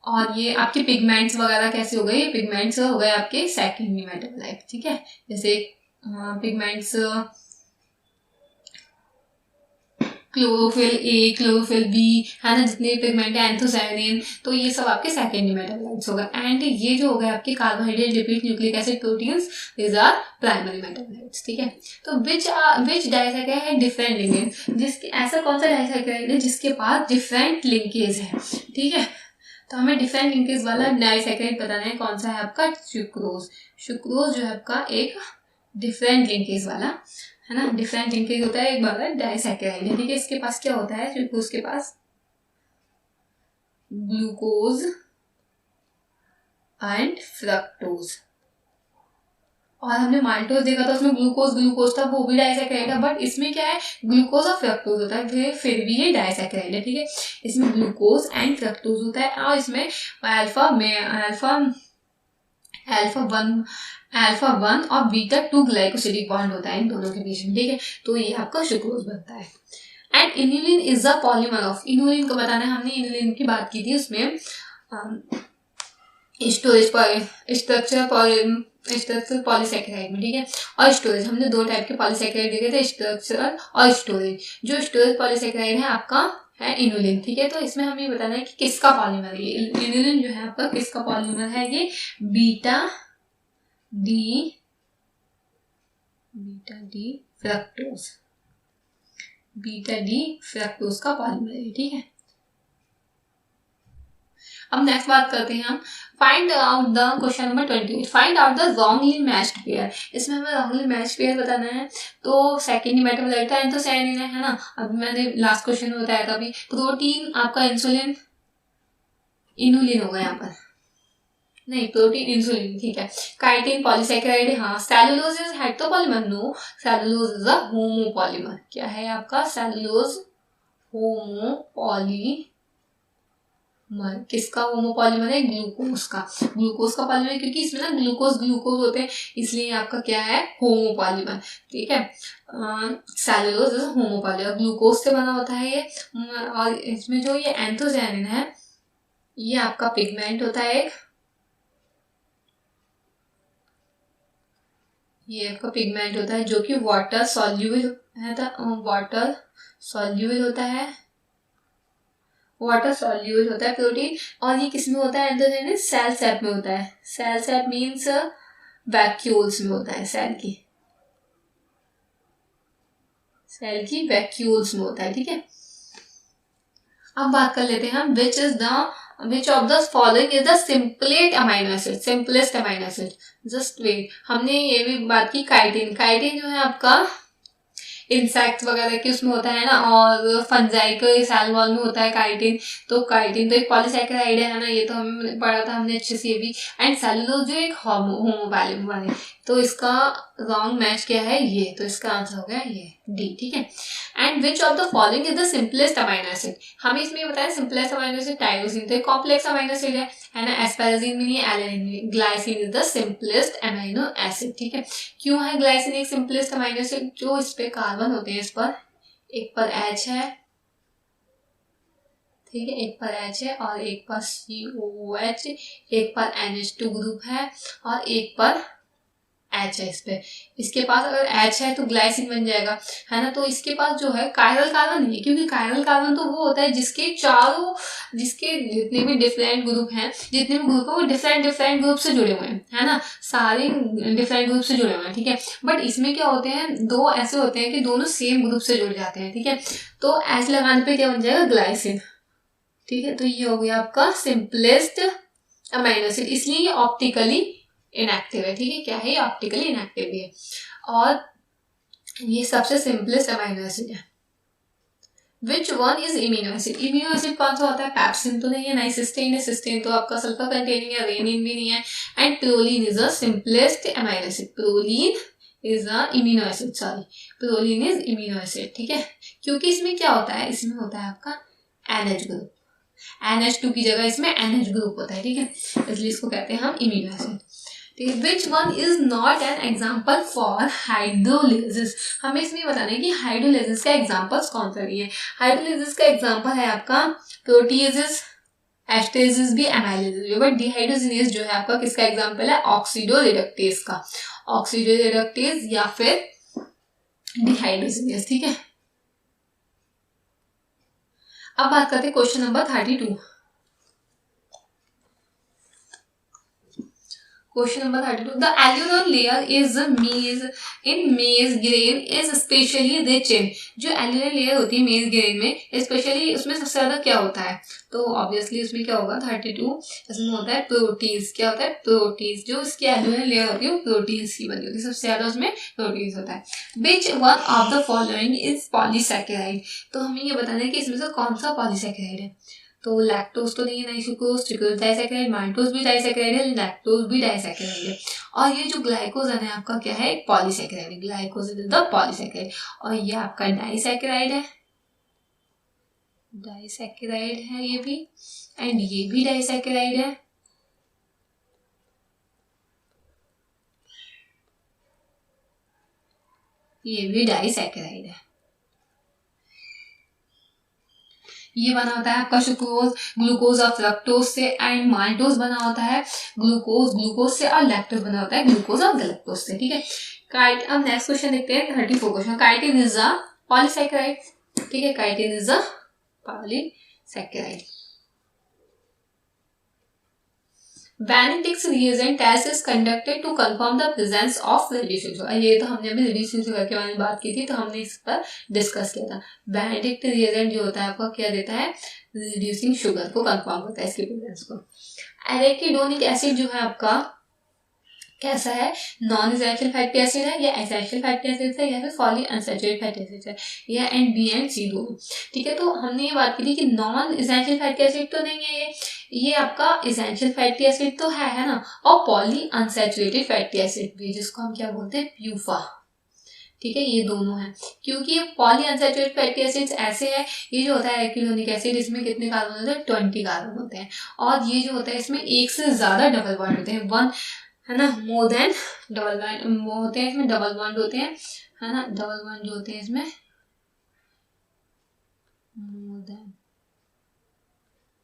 और ये आपके पिगमेंट्स वगैरह कैसे हो गए, ये पिगमेंट्स हो गए आपके सेकेंडरी मेटाबोलाइट, ठीक है। जैसे pigments chlorophyll A, chlorophyll B, है ना, जितने पिगमेंट है, एंथोसायनिन, तो ये सब आपके सेकेंडरी मेटाबोलाइट्स हो गए। एंड ये जो हो गए आपके carbohydrate, lipid, nucleic acid, proteins, these are primary metabolites, ठीक है। तो विच डाइसैकेराइड है डिफरेंट लिंकेज, जिसके ऐसा कौन सा डाइसैकेराइड है जिसके पास डिफरेंट लिंकेज है, ठीक है। तो हमें डिफरेंट लिंकेज वाला डाइसैकेराइड बताना है, कौन सा है आपका, सुक्रोज। सुक्रोज जो है आपका एक डिफरेंट लिंकेज वाला, है ना, डिफरेंट लिंकेज होता है, एक बार डाइसैकेराइड है, ठीक है। इसके पास क्या होता है, सुक्रोज के पास ग्लूकोज एंड फ्रक्टोज, और हमने माल्टोज देखा था, उसमें ग्लूकोज था, वो भी डाइसैकेराइड है। बट इसमें क्या है, ग्लूकोज और फ्रक्टोज होता है, फिर भी ये डाइसैकेराइड है, ठीक है। इसमें ग्लूकोज एंड फ्रक्टोज होता है, और इसमें अल्फा 1 और बीटा 2 ग्लाइकोसिडिक बॉन्ड होता है इन दोनों के बीच में, ठीक है। तो ये आपका सुक्रोज बनता है। And inulin is a polymer of, inulin को बताना है, हमने इनुलिन की बात की थी, उसमें स्ट्रक्चरल पॉलीसैकेराइड में, ठीक है। और स्टोरेज, हमने 2 टाइप के पॉलीसैकेराइड देखे थे, स्ट्रक्चरल और स्टोरेज। जो स्टोरेज पॉलीसैकेराइड है आपका है इनुलिन, ठीक है। तो इसमें हमें बताना है कि किसका पॉलीमर है ये इनुलिन, जो है आपका किसका पॉलीमर है, ये बीटा डी फ्रक्टोज का पॉलीमर है, ठीक है। अब नेक्स्ट बात करते हैं हम, find out the question number 28, find out the wrongly matched pair. इसमें हमें रॉन्गली मैच्ड पेयर बताना है। तो सेकेंडरी मेटाबोलाइट है एंथोसायनिन है ना, अभी मैंने लास्ट क्वेश्चन में बताया था, अभी प्रोटीन आपका इनुलिन होगा यहाँ पर, नहीं, प्रोटीन इंसुलिन, ठीक है। काइटिन पॉलीसैकेराइड, हाँ। Cellulose is heteropolymer, no, cellulose is a homopolymer. क्या है आपका? Cellulose homopolymer. किसका होमोपॉलीमर है? ग्लूकोज का। ग्लूकोज का पॉलीमर, क्योंकि इसमें ना ग्लूकोज ग्लूकोज होते हैं, इसलिए आपका क्या है? होमोपॉलीमर, ठीक है। सेलुलोज इज होमोपॉलीमर, ग्लूकोज से बना होता है ये। और इसमें जो ये एंथोसायनिन है, ये आपका पिगमेंट होता है एक, ये आपका पिगमेंट होता है जो कि वाटर सॉल्यूबल है, वाटर सॉल्यूबल होता है, वाटर सॉल्यूबल होता है प्रोटीन। और ये किस में होता है? एंथोसायनिन सेल सैप में होता है। सेल सैप मीन्स वैक्यूल्स में होता है, सेल की वैक्यूल्स में होता है, ठीक है। अब बात कर लेते हैं हम which of the following is the simplest amino acid, simplest amino acid. Just wait, हमने ये भी बात की काइटिन। काइटिन जो है आपका इंसेक्ट वगैरह की उसमें होता है ना, और फंजाई के सेल वॉल में होता है काइटिन। तो काइटिन तो एक पॉलीसैकेराइड है ना, ये तो हमने पढ़ा था हमने अच्छे से ये भी। एंड सेलुलोज जो एक होमोपॉलीमर है, तो इसका रॉन्ग मैच क्या है? ये, तो इसका आंसर हो गया ये डी, ठीक है। And which of the following is the simplest amino acid, हमें इसमें बताया सिंपलेस्ट अमाइनो एसिड टायरोसिन, तो एक कॉम्प्लेक्स अमाइनो एसिड है ना। एस्पेराजिन भी नहीं है, एलानिन भी। Glycine is the simplest amino acid, ठीक है। क्यों है ग्लाइसिन एक सिंपलेस्ट अमाइनो एसिड? जो इस पे कार्बन होते हैं, इस पर एक पर H है, ठीक है, एक पर H है और एक पर COOH, एक पर NH2 ग्रुप है और एक पर H है। इस पे इसके पास अगर H है तो ग्लाइसिन बन जाएगा, है ना। तो इसके पास जो है कायरल कार्बन नहीं है, क्योंकि कायरल कार्बन तो वो होता है जिसके जितने भी डिफरेंट ग्रुप हैं, जितने भी ग्रुप है वो डिफरेंट डिफरेंट ग्रुप से जुड़े हुए हैं, है ना। सारे डिफरेंट ग्रुप से जुड़े हुए हैं, ठीक है। बट इसमें क्या होते हैं, दो ऐसे होते हैं कि दोनों सेम ग्रुप से जुड़ जाते हैं, ठीक है। तो H लगाने पे क्या बन जाएगा? ग्लाइसिन, ठीक है। तो ये हो गया आपका सिंपलेस्ट अमाइनो एसिड, इसलिए ये ऑप्टिकली इनएक्टिव है, ठीक है। क्या है? ऑप्टिकली इनएक्टिव भी है और ये सबसे सिंपलेस्ट अमाइनो एसिड है। विच one is immuno acid, immuno acid कौन सा होता है? पैप्सिन तो नहीं है, ना सिस्टीन है, सिस्टीन तो आपका सल्फर कंटेनिंग है, रेनिन भी नहीं है। And proline is the simplest amino acid, proline is a immuno acid, sorry, proline is immuno acid, ठीक है। क्योंकि इसमें क्या होता है? इसमें होता है आपका NH ग्रुप, NH2 की जगह इसमें NH ग्रुप होता है, ठीक है, इसलिए इसको कहते हैं हम इम्यूनो एसिड, ठीक है। विच one is not an example for hydrolysis, हमें इसमें बताना है कि हाइड्रोलिसिस का एग्जाम्पल्स कौन सा नहीं है। हाइड्रोलिसिस का एग्जाम्पल है आपका प्रोटीएसिस, एस्टेसिस भी, एनालिसिस भी। बट डिहाइड्रोजिनेस जो है आपका किसका एग्जाम्पल है? ऑक्सीडो रिडक्टेज का, ऑक्सीडो रिडक्टेज या फिर डिहाइड्रोजिनेस, ठीक है। अब बात करते हैं question number 32। Question number 32. The alluvial layer is maize grain is especially rich in, जो alluvial layer होती है मेज ग्रेन में, स्पेशली उसमें सबसे ज्यादा क्या होता है? तो ऑब्वियसली उसमें क्या होगा? 32 इसमें होता है प्रोटीन्स। क्या होता है? प्रोटीन्स। जो इसकी alluvial लेयर होती है वो प्रोटीन्स की बनी होती है, सबसे ज्यादा उसमें प्रोटीन्स होता है। Which one of the following is polysaccharide, तो हमें ये बताना है कि इसमें से कौन सा पॉलीसैकेराइड है। तो लैक्टोज तो नहीं है, नहीं सुक्रोज, सुक्रोज डाइसैकेराइड, माल्टोज भी डाइसैकेराइड है, लैक्टोज भी डाइसैकेराइड है। और ये जो ग्लाइकोजन है आपका क्या है? एक polysaccharide, glycogen is the polysaccharide. और ये आपका डाइसैकेराइड है, डाइसैकेराइड है ये भी, एंड ये भी डाइसैकेराइड है, ये भी डाइसैकेराइड है। ये बना होता है आपका सुक्रोज, ग्लूकोज और फ्रक्टोज से, एंड माल्टोज बना होता है ग्लूकोज से, और लैक्टोज बना होता है ग्लूकोज और गैलेक्टोज से, ठीक है। अब नेक्स्ट क्वेश्चन देखते हैं 34 question. Chitin is a polysaccharide, ठीक है, chitin is a polysaccharide. Benedict's reagent test is conducted to confirm the presence of reducing, ये तो हमने अभी reducing sugar के बारे में बात की थी, तो हमने इस पर डिस्कस किया था। Benedict reagent जो होता है आपका क्या देता है? reducing sugar को कंफर्म करता है, इसकी प्रेजेंस को। एराकिडोनिक एसिड जो है आपका कैसा है, नॉन एसेंशियल फैटी एसिड है या एसेंशियल फैटी एसिड है या फिर पॉली अनसैचुरेटेड फैटी एसिड है, या एंड बी एंड सी दोनों। ठीक है, तो हमने ये बात की थी कि नॉन एसेंशियल फैटी एसिड तो नहीं है ये आपका एसेंशियल फैटी एसिड तो है ना, और पॉली अनसैचुरेटेड फैटी एसिड भी, जिसको हम क्या बोलते हैं, प्यूफा। ठीक है, ये दोनों हैं, क्योंकि पॉली अनसैचुरेटेड फैटी एसिड्स ऐसे है, ये जो होता है एक्रिलोनिक एसिड, इसमें कितने कार्बन होते हैं, 20 कार्बन होते हैं, और ये जो होता है इसमें एक से ज्यादा डबल बॉन्ड होते हैं, वन है ना, मोर देन डबल बॉन्ड वो होते हैं, इसमें डबल बॉन्ड होते हैं, है ना, डबल बॉन्ड जो होते हैं इसमें मोर देन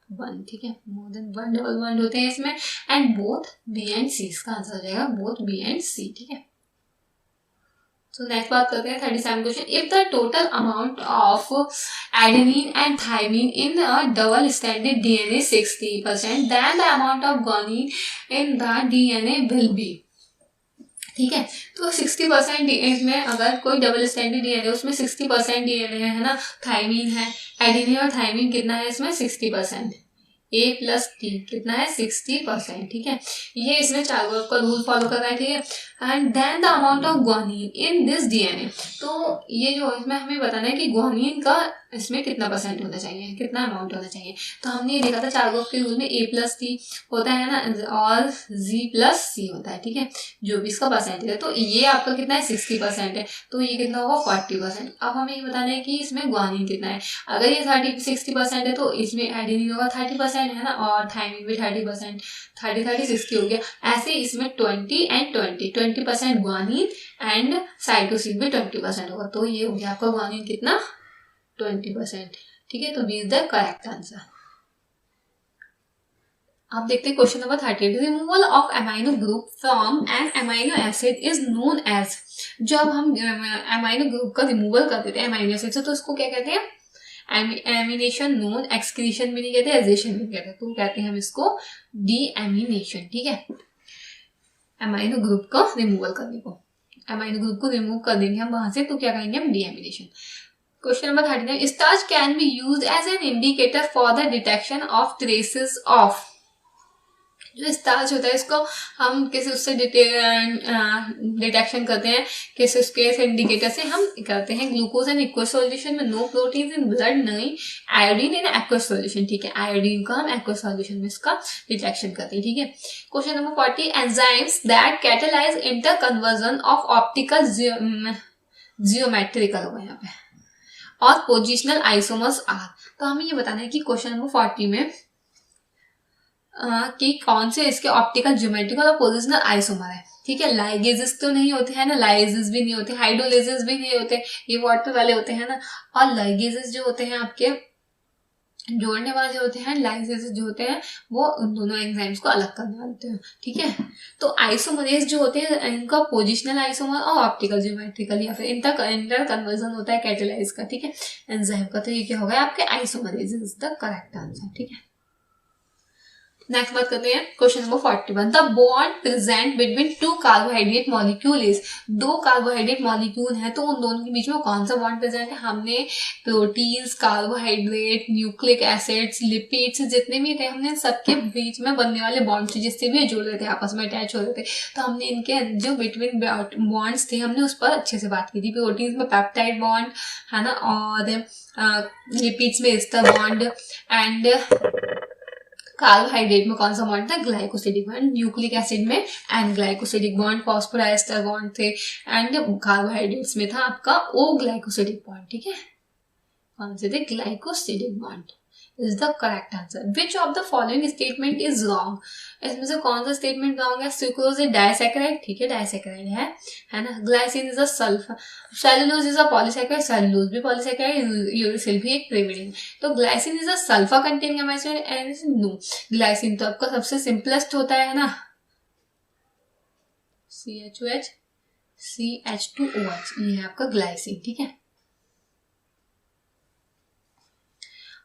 वन। ठीक है, more than one double bond होते हैं इसमें, and both B and C, इसका आंसर हो जाएगा बोथ बी एंड सी। ठीक है, तो नेक्स्ट बात करते हैं 37 question. If the total amount of adenine and thymine in a double standard DNA 60%, then the amount of guanine in the DNA will be. ठीक है, तो 60% इसमें अगर कोई डबल स्टैंडर्ड डीएनए उसमें 60% डीएनए है ना, थाइमिन है, एडेनिन और थाइमिन कितना है इसमें 60%, A प्लस टी कितना है 60%। ठीक है, ये इसमें चार्गोफ का रूल फॉलो कर रहा है। ठीक है, and then the amount of guanine in this DNA, तो ये जो इसमें हमें बताना है कि गुआनिन का इसमें कितना परसेंट होना चाहिए, कितना अमाउंट होना चाहिए। तो हमने ये देखा था चार्गोफ के रूल में A प्लस टी होता है ना, और Z प्लस सी होता है। ठीक है, जो भी इसका परसेंटेज है, तो ये आपका कितना है 60% है, तो ये कितना होगा 40%। अब हमें ये बताना है कि इसमें गुआनिन कितना है। अगर ये 60% है तो इसमें एडेनिन होगा 30% है ना, और थाइमिन भी 30%, 30 हो गया। ऐसे इसमें 20 एंड 20% गुआनिन एंड साइटोसिन भी 20% होगा, तो ये हो गया आपका गुआनिन कितना 20%। ठीक है, तो B is the correct answer. आप देखते हैं question number 30। Removal of amino group from an amino acid is known as, जब हम अमाइनो ग्रुप का रिमूवल कर देते हैं अमाइनो एसिड से, तो इसको क्या कहते हैं, एमिनेशन। नोन एक्सक्रीशन भी नहीं कहते, एजेशन भी नहीं कहते, तो कहते हैं हम इसको डीएमिनेशन। ठीक है, अमाइनो ग्रुप का रिमूवल करने को, अमाइनो ग्रुप को रिमूव कर देंगे हम वहां से, तो क्या करेंगे हम, deamination. Question number 39, starch can be used as an indicator for the detection of traces of, जो स्टार्च होता है इसको हम किसी उससे डिटेक्शन करते हैं, किसी उसके इंडिकेटर से हम करते हैं। ग्लूकोज इन एक्वस सॉल्यूशन में, नो प्रोटीन इन ब्लड, नहीं आयोडीन इन एक्वस सॉल्यूशन। ठीक है, आयोडीन का हम एक्वस सॉल्यूशन में इसका डिटेक्शन करते हैं। ठीक है, question number 40, enzymes that catalyse inter conversion of optical geometrical होगा यहाँ पे, और पोजिशनल आइसोमर्स आर। तो हमें ये बताना है कि क्वेश्चन नंबर 40 में कि कौन से इसके ऑप्टिकल ज्योमेट्रिकल और पोजिशनल आइसोमर है। ठीक है, लाइगेजेस तो नहीं होते हैं ना, लाइजेस भी नहीं होते, हाइड्रोलेजेस भी नहीं होते, ये वाटर वाले होते हैं ना, और लाइगेजेस जो होते हैं आपके जोड़ने वाले होते हैं, लाइजेस जो होते हैं वो उन दोनों एंजाइम्स को अलग करने वाले होते हैं। ठीक है, तो आइसोमरेज जो होते हैं इनका पोजिशनल आइसोमर और ऑप्टिकल ज्योमेट्रिकल या फिर इंटर कन्वर्जन होता है कैटालाइज का। ठीक है, एंजाइम का, तो ये क्या होगा आपके isomerase is the correct answer. ठीक है, नेक्स्ट बात करते हैं question number 41, the bond present between two carbohydrate molecule is, दो कार्बोहाइड्रेट मॉलिक्यूल है तो उन दोनों के बीच में कौन सा बॉन्ड प्रेजेंट है। हमने proteins, carbohydrate, nucleic acids, lipids जितने भी थे हमने सबके बीच में बनने वाले बॉन्ड थे, जिससे भी जुड़ रहे थे, आपस में अटैच हो रहे थे, तो हमने इनके जो बिटवीन बॉन्ड्स थे हमने उस पर अच्छे से बात की थी। प्रोटीन्स में पेप्टाइड बॉन्ड है ना, और लिपिड्स में एस्टर बॉन्ड, एंड कार्बोहाइड्रेट में कौन सा बॉन्ड था, ग्लाइकोसिडिक बॉन्ड। न्यूक्लिक एसिड में एन ग्लाइकोसिडिक बॉन्ड, फॉस्फोराइस्टर बॉन्ड थे, एंड कार्बोहाइड्रेट्स में था आपका ओ ग्लाइकोसिडिक बॉन्ड। ठीक है, कौन से थे, glycosidic bond is the correct answer. Which of the following statement is wrong, इसमें से कौन सा स्टेटमेंट रॉन्ग है। सुक्रोज इज डाइसैकेराइड, ठीक है डाइसैकेराइड है ना। Glycine is a sulphur, cellulose is a polysaccharide, cellulose भी पॉलीसैकेराइड, यूरिसिल भी एक पिरिमिडिन। तो glycine is a sulphur containing amino acid, no. Glycine तो आपका सबसे सिंपलेस्ट होता है ना, CHOH CH2OH, ये है आपका ग्लाइसिन। ठीक है,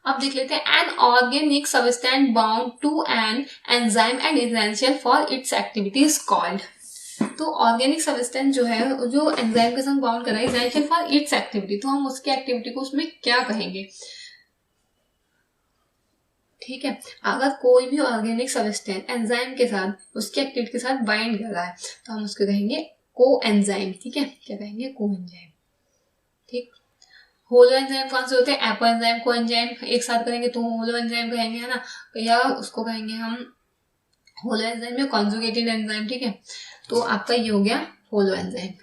अब देख लेते हैं an organic substance bound to an enzyme and essential for its activity is called. तो ऑर्गेनिक सबस्टेंस जो है जो एंजाइम के संग बाउंड कर रहा है एसेंशियल फॉर इट्स एक्टिविटी, तो हम उसकी एक्टिविटी को उसमें क्या कहेंगे। ठीक है। अगर कोई भी ऑर्गेनिक सब्सटेंस एंजाइम के साथ उसके एक्टिविटी के साथ बाइंड कर रहा है तो हम उसको कहेंगे को एंजाइम, ठीक है, क्या कहेंगे, को एंजाइम। ठीक, होलो एंजाइम कौन से होते हैं, एपो एंजाइम, को एंजाइम एक साथ करेंगे तो होलो एंजाइम कहेंगे, है ना, या उसको कहेंगे हम होलो एंजाइम या कॉन्जुगेटेड एंजाइम। ठीक है, तो आपका ये हो गया holo enzyme.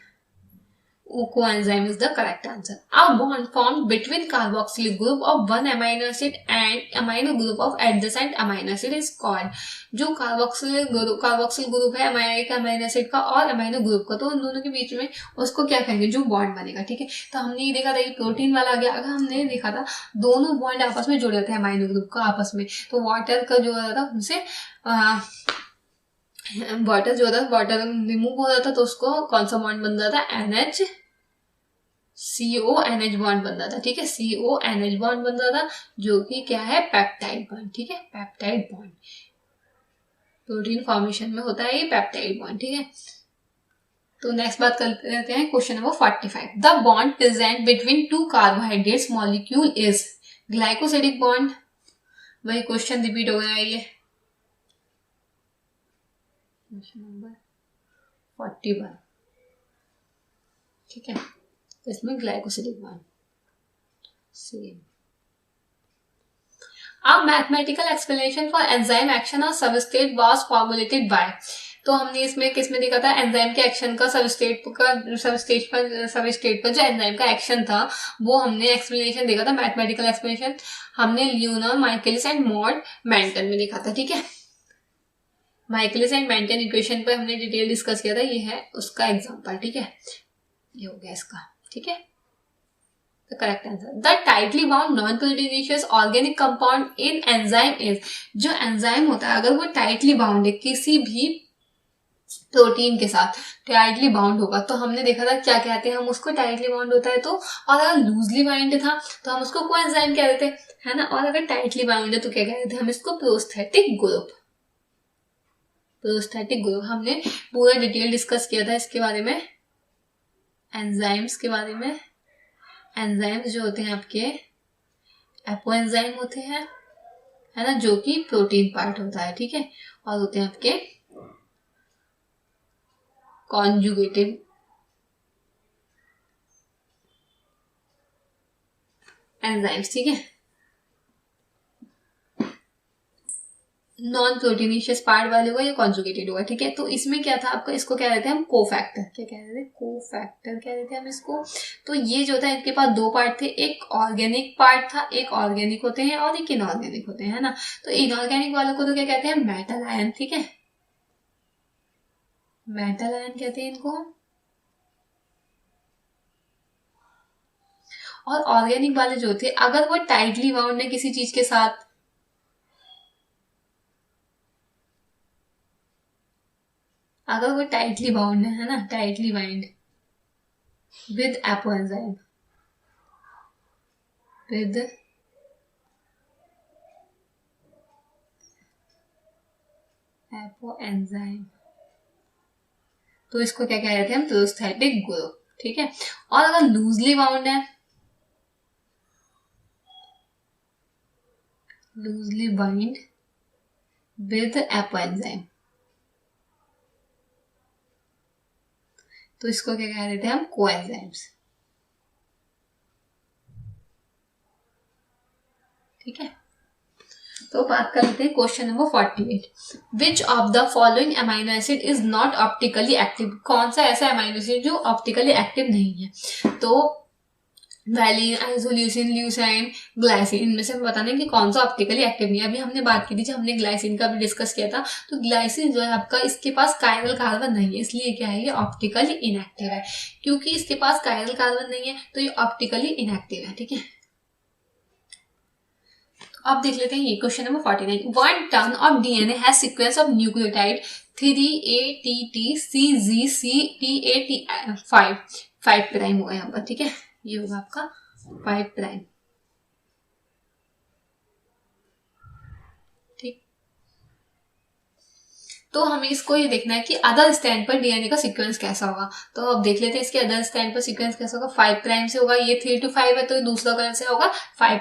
Coenzyme is the correct answer. A bond formed between carboxyl group of one amino acid and amino group of adjacent amino acid is called. जो कार्बोक्सिल ग्रुप है एक अमीनो एसिड का और अमीनो ग्रुप का, तो उन दोनों के बीच में उसको क्या कहेंगे, जो बॉन्ड बनेगा। ठीक है, तो हमने ये देखा था, ये प्रोटीन वाला आ गया। अगर हमने देखा था दोनों बॉन्ड आपस में जुड़ जाते हैं अमीनो ग्रुप का आपस में, तो वाटर का जो होता था उनसे वाटर जो होता था, वाटर रिमूव हो जाता तो उसको कौन सा बॉन्ड बन जाता है, NH CO NH बॉन्ड बनता था। ठीक है, CO NH बॉन्ड बनता था जो कि क्या है, पेप्टाइड बॉन्ड। ठीक है, पेप्टाइड बॉन्ड प्रोटीन फॉर्मेशन में होता है ये पेप्टाइड बॉन्ड। ठीक है, तो नेक्स्ट बात करते हैं question number 45। The bond present between two carbohydrates molecule is glycosidic bond. वही क्वेश्चन रिपीट हो गया ये, क्वेश्चन नंबर 41। ठीक है, इसमें ग्लाइकोसिडिक बॉन्ड सेम। अब mathematical explanation for enzyme action on substrate was formulated bye. तो हमने इसमें किसमें देखा था, एंजाइम के एक्शन का सबस्ट्रेट पर जो एंजाइम का एक्शन था वो हमने एक्सप्लेनेशन देखा था, मैथमेटिकल एक्सप्लेनेशन हमने Leonor, Michaelis and Maud Menten में देखा था। ठीक है, माइकलिस एंड मेंटन इक्वेशन पर हमने डिटेल डिस्कस किया था, ये है उसका एग्जांपल। ठीक है, ये हो गया इसका। ठीक है, the correct answer, the tightly bound non proteinaceous organic compound in enzyme is. जो एंजाइम होता है अगर वो टाइटली बाउंड है किसी भी प्रोटीन के साथ, टाइटली बाउंड होगा तो हमने देखा था क्या कहते हैं हम उसको, टाइटली बाउंड होता है तो, और अगर लूजली बाइंड था तो हम उसको कोएंजाइम कह देते हैं, है ना, और अगर टाइटली बाउंड है तो क्या कहते हैं हम इसको प्रोस्थेटिक ग्रुप। प्रोस्थेटिक ग्रुप हमने पूरा डिटेल डिस्कस किया था इसके बारे में, एंजाइम्स के बारे में। एंजाइम्स जो होते हैं आपके एपो एंजाइम होते हैं, है ना, जो कि प्रोटीन पार्ट होता है। ठीक है, और होते हैं आपके कॉन्जुगेटेड एंजाइम्स। ठीक है, नॉन प्रोटीनेशियस पार्ट वाले होगा या कॉन्जुगेटेड होगा। ठीक है, तो इसमें क्या था आपका, इसको क्या कहते हैं हम, कोफैक्टर। क्या कह रहे थे, कोफैक्टर कह रहे थे हम इसको। तो ये जो था इनके पास दो पार्ट थे, एक ऑर्गेनिक पार्ट था, एक ऑर्गेनिक होते हैं और एक इनऑर्गेनिक होते हैं, है ना। तो इनऑर्गेनिक वालों को तो क्या कहते हैं, मेटल आयन। ठीक है, मेटल आयन कहते हैं इनको। और ऑर्गेनिक वाले जो थे अगर वो टाइटली बाउंड है किसी चीज के साथ, अगर वो टाइटली बाउंड है ना, tightly bind with apo enzyme, with apo enzyme, तो इसको क्या कह रहे थे हम, प्रोस्थेटिक ग्रुप। ठीक है, और अगर लूजली बाउंड है, loosely bind with apo enzyme, तो इसको क्या कह रहे थे हम, कोएंजाइम्स। ठीक है, तो बात कर लेते हैं question number 48। Which of the following amino acid is not optically active. कौन सा ऐसा अमाइनो एसिड जो ऑप्टिकली एक्टिव नहीं है, तो वैलिन, आइसोल्यूसिन, ल्यूसाइन, ग्लाइसिन, इनमें से बताना कि कौन सा ऑप्टिकली एक्टिव नहीं है। अभी हमने बात की थी जब हमने ग्लाइसिन का भी डिस्कस किया था, तो ग्लाइसिन जो है आपका इसके पास कायरल कार्बन नहीं है, इसलिए क्या है ये ऑप्टिकली इनएक्टिव है। क्योंकि इसके पास कायरल कार्बन नहीं है तो ये ऑप्टिकली इनएक्टिव है। ठीक है, अब देख लेते हैं ये question number 49। 1 ton of DNA has sequence of nucleotide 3ATTCGCTAT5 5 prime होगा यहाँ पर। ठीक है, ये होगा आपका 5 प्राइम। ठीक, तो हमें इसको ये देखना है कि अदर स्टैंड पर डीएनए का सीक्वेंस कैसा होगा। तो अब देख लेते हैं इसके अदर स्टैंड पर सीक्वेंस कैसा होगा। 5 प्राइम से होगा, ये 3 to 5 है तो दूसरा कौन से होगा 5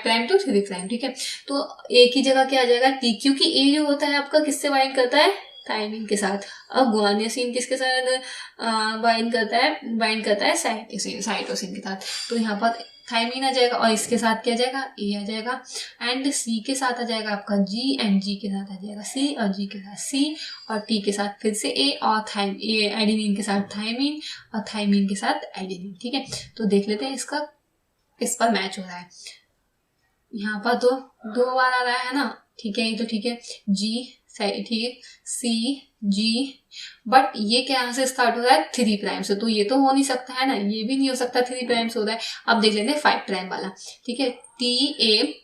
प्राइम टू 3 प्राइम। ठीक है, तो ए की जगह क्या आ जाएगा टी, क्योंकि ए जो होता है आपका किससे बाइंड करता है थायमिन के साथ। अब गुआनियोसिन किसके साथ बाइंड करता है साइटोसिन के साथ। तो यहाँ पर थायमिन आ जाएगा और इसके साथ क्या आ जाएगा ए आ जाएगा। एंड सी के साथ आ जाएगा आपका जी, एंड जी के साथ आ जाएगा सी, और जी के साथ सी, और टी के साथ फिर से ए, और एडेनिन के साथ थायमिन, और थायमिन के साथ एडेनिन। ठीक है, तो देख लेते हैं इसका किस पर मैच हो रहा है। यहाँ पर तो 2 बार आ रहा है ना, ठीक है, ये तो ठीक है, जी ठीक है, सी जी, बट ये क्या से स्टार्ट हो रहा है 3 प्राइम से, तो ये तो हो नहीं सकता है ना, ये भी नहीं हो सकता 3 प्राइम से हो रहा है। अब देख लेते हैं 5 प्राइम वाला। ठीक है, टी ए,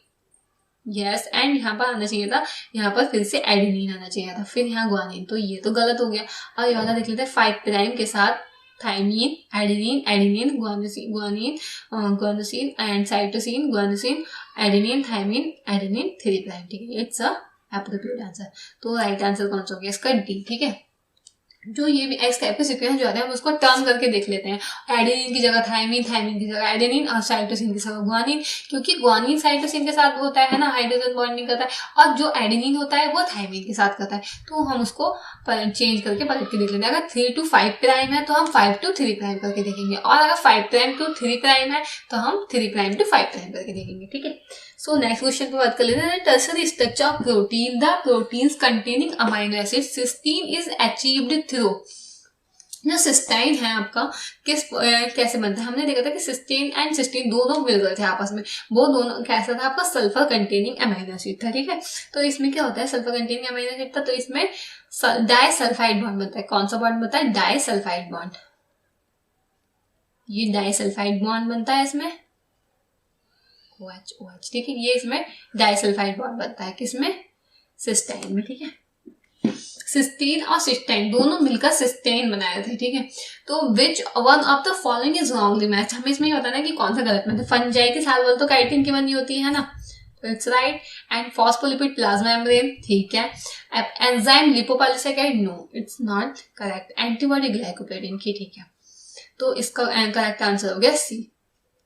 यस, एंड यहाँ पर आना चाहिए था, यहाँ पर फिर से एडेनिन आना चाहिए था, फिर यहाँ ग्वानिन, तो ये तो गलत हो गया। अब ये वाला देख लेते हैं 5 प्राइम के साथ thymine, adenine, guanine and cytosine, guanine, adenine, thymine, adenine, 3 prime. ठीक है, इट्स अ एप्रोप्रिएट आंसर। तो राइट आंसर कौन सा हो गया इसका डी। ठीक है, जो ये भी एक्स टाइप के सीक्वेंस जो आते हैं हम उसको टर्न करके देख लेते हैं। एडेनिन की जगह थायमिन, थायमिन की जगह एडेनिन, और साइटोसिन की जगह गुआनिन, क्योंकि गुआनिन साइटोसिन के साथ होता है ना, हाइड्रोजन बॉन्डिंग करता है, और जो एडेनिन होता है वो थायमिन के साथ करता है। तो हम उसको चेंज करके पलट के देख लेते हैं। अगर 3 to 5 प्राइम है तो हम 5 to 3 प्राइम करके देखेंगे, और अगर 5 प्राइम to 3 प्राइम है तो हम 3 प्राइम to 5 प्राइम करके देखेंगे। ठीक है, सो नेक्स्ट क्वेश्चन पे बात कर लेते हैं। Tertiary structure of protein, the proteins containing amino acid cysteine is achieved through. जो सिस्टाइन है आपका कैसे बनता है, हमने देखा था कि सिस्टीन एंड सिस्टीन दोनों मिल गए थे आपस में, वो दोनों कैसा था आपका सल्फर कंटेनिंग अमाइनो एसिड था। ठीक है, तो इसमें क्या होता है सल्फर कंटेनिंग अमाइनो एसिड था, तो इसमें डाइसल्फाइड बॉन्ड बनता है। कौन सा बॉन्ड बनता है डाइसल्फाइड बॉन्ड, ये डाइसल्फाइड बॉन्ड बनता है इसमें OH। ठीक है, ये इसमें डाइसल्फाइड बॉन्ड बनता है किसमें सिस्टाइन में। ठीक है, सिस्टीन और सिस्टाइन दोनों मिलकर सिस्टेन बनाए थे। ठीक है, तो विच one of the following is wrongly match, हमें इसमें ये बताना है कि कौन सा गलत मैच है। फंजाई की साल तो काइटिन की बनी होती है ना, तो it's right. And phospholipid plasma membrane, ठीक है। Enzyme lipopolysaccharide, no it's not correct. Antibody glycoprotein की, ठीक है, तो इसका करेक्ट आंसर हो गया C.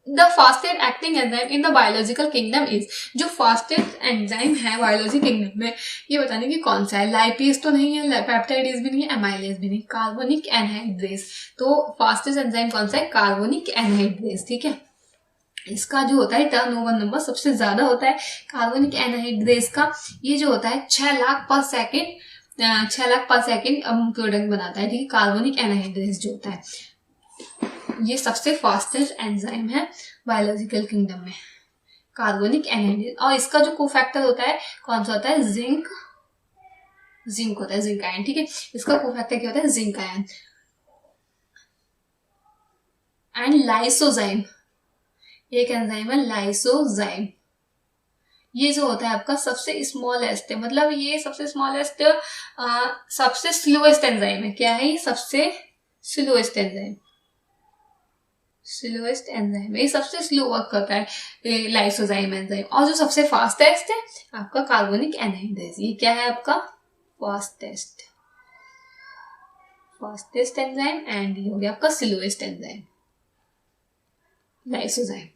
The fastest acting enzyme in the biological kingdom is, जो फास्टेस्ट एंजाइम है बायोलॉजी किंगडम में, ये बताने की कौन सा है। लाइपेज तो नहीं है, पेप्टाइडेज भी नहीं है, एमाइलेज भी नहीं, कार्बोनिक एनहाइड्रेज। तो फास्टेस्ट एंजाइम कौन सा है कार्बोनिक एनहाइड्रेज। ठीक है, इसका जो होता है टर्नओवर नंबर सबसे ज्यादा होता है कार्बोनिक एनहाइड्रेज का। ये जो होता है 6 लाख पर सेकेंड प्रोडक्ट बनाता है। ठीक है, कार्बोनिक एनहाइड्रेज जो होता है ये सबसे फास्टेस्ट एंजाइम है बायोलॉजिकल किंगडम में, कार्बोनिक एनहाइड्रेज। और इसका जो कोफैक्टर होता है कौन सा होता है जिंक होता है, जिंक आयन। ठीक है, इसका कोफैक्टर क्या होता है जिंक आयन। एंड लाइसोजाइम, एक एंजाइम है लाइसोजाइम, ये जो होता है आपका सबसे स्मॉलेस्ट है, मतलब ये सबसे स्मॉलेस्ट सबसे स्लोएस्ट एंजाइम है। क्या है ये सबसे स्लोएस्ट एंजाइम, स्लोएस्ट एंजाइम, ये सबसे स्लो वर्क करता है लाइसोजाइम एंजाइम। और जो सबसे फास्टेस्ट है आपका कार्बोनिक एनहाइड्रेज, ये क्या है आपका फास्टेस्ट एंजाइम, एंड ये हो गया आपका slowest enzyme lysozyme.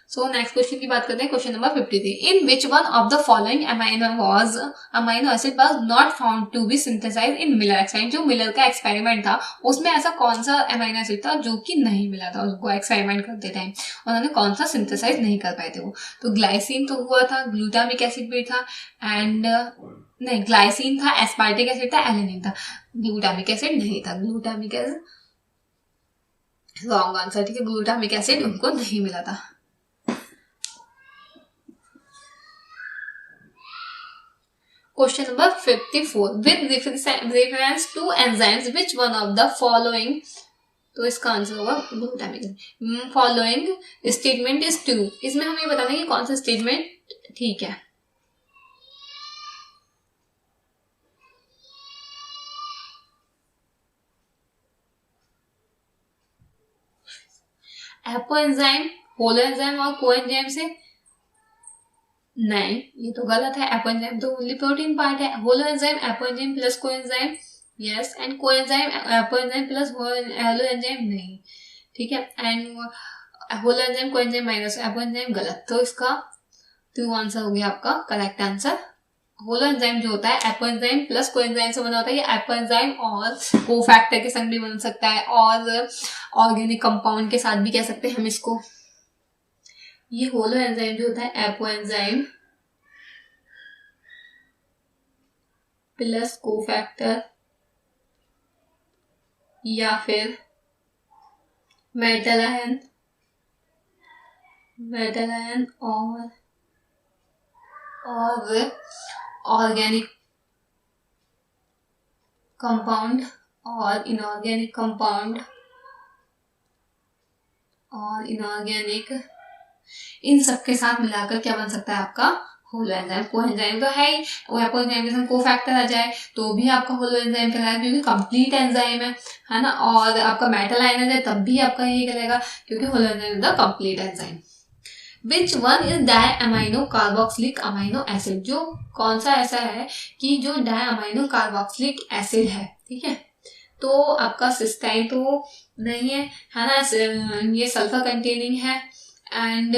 So next question की बात करते हैं, question number 53। In which one of the following amino acid was not found to be synthesised in Miller experiment. जो मिलर का एक्सपेरिमेंट था उसमें ऐसा कौन सा अमाइनो एसिड था जो कि नहीं मिला था उसको एक्सपेरिमेंट करते टाइम, उन्होंने कौन सा सिंथेसाइज नहीं कर पाए थे वो। तो ग्लाइसिन तो हुआ था, ग्लूटामिक एसिड भी था, एंड नहीं ग्लाइसिन था, एस्पार्टिक एसिड था, एलेनिन था, ग्लूटामिक एसिड नहीं था। Glutamic acid wrong answer. ठीक है, ग्लूटामिक एसिड उनको नहीं मिला था। Question number 54. With reference to enzymes, which one of the following, तो इसका आंसर होगा glutamic. Following statement is true, इसमें हमें बताना है कि कौन सा स्टेटमेंट ठीक है। एपो एंजाइम, होलो एंजाइम और को एंजाइम से नहीं, ये तो गलत है। एपोएंजाइम तो ओनली प्रोटीन पार्ट है। Holo enzyme apoenzyme plus coenzyme, yes, and coenzyme apoenzyme plus holo enzyme नहीं, ठीक है। And holo enzyme coenzyme minus apoenzyme गलत। तो इसका ट्रू आंसर हो गया आपका करेक्ट आंसर। होलो एंजाइम जो होता है एपोएंजाइम प्लस कोएंजाइम से बना होता है। ये एपोएंजाइम और कोफैक्टर के संग भी बन सकता है और ऑर्गेनिक कंपाउंड के साथ भी कह सकते हैं हम इसको। ये होलो एंजाइम जो होता है एपोएंजाइम प्लस कोफैक्टर या फिर मेटल आयन और ऑर्गेनिक कंपाउंड और इनऑर्गेनिक कंपाउंड और इनऑर्गेनिक, इन सबके साथ मिलाकर क्या बन सकता है आपका होलो एंजाइम। कोएंजाइम तो है ही, एपोएंजाइम के साथ कोफैक्टर आ जाए तो भी आपका होलो एंजाइम कहलाएगा क्योंकि कंप्लीट एंजाइम है ना। और आपका मेटल आयन आ जाए तब भी आपका ये कहलाएगा क्योंकि holoenzyme is the complete enzyme. Which one is diamino carboxylic amino acid, जो कौन सा ऐसा है कि जो डाई अमाइनो कार्बोक्सिलिक एसिड है, ठीक है। तो आपका सिस्टाइन तो नहीं है ना, ये सल्फर कंटेनिंग है एंड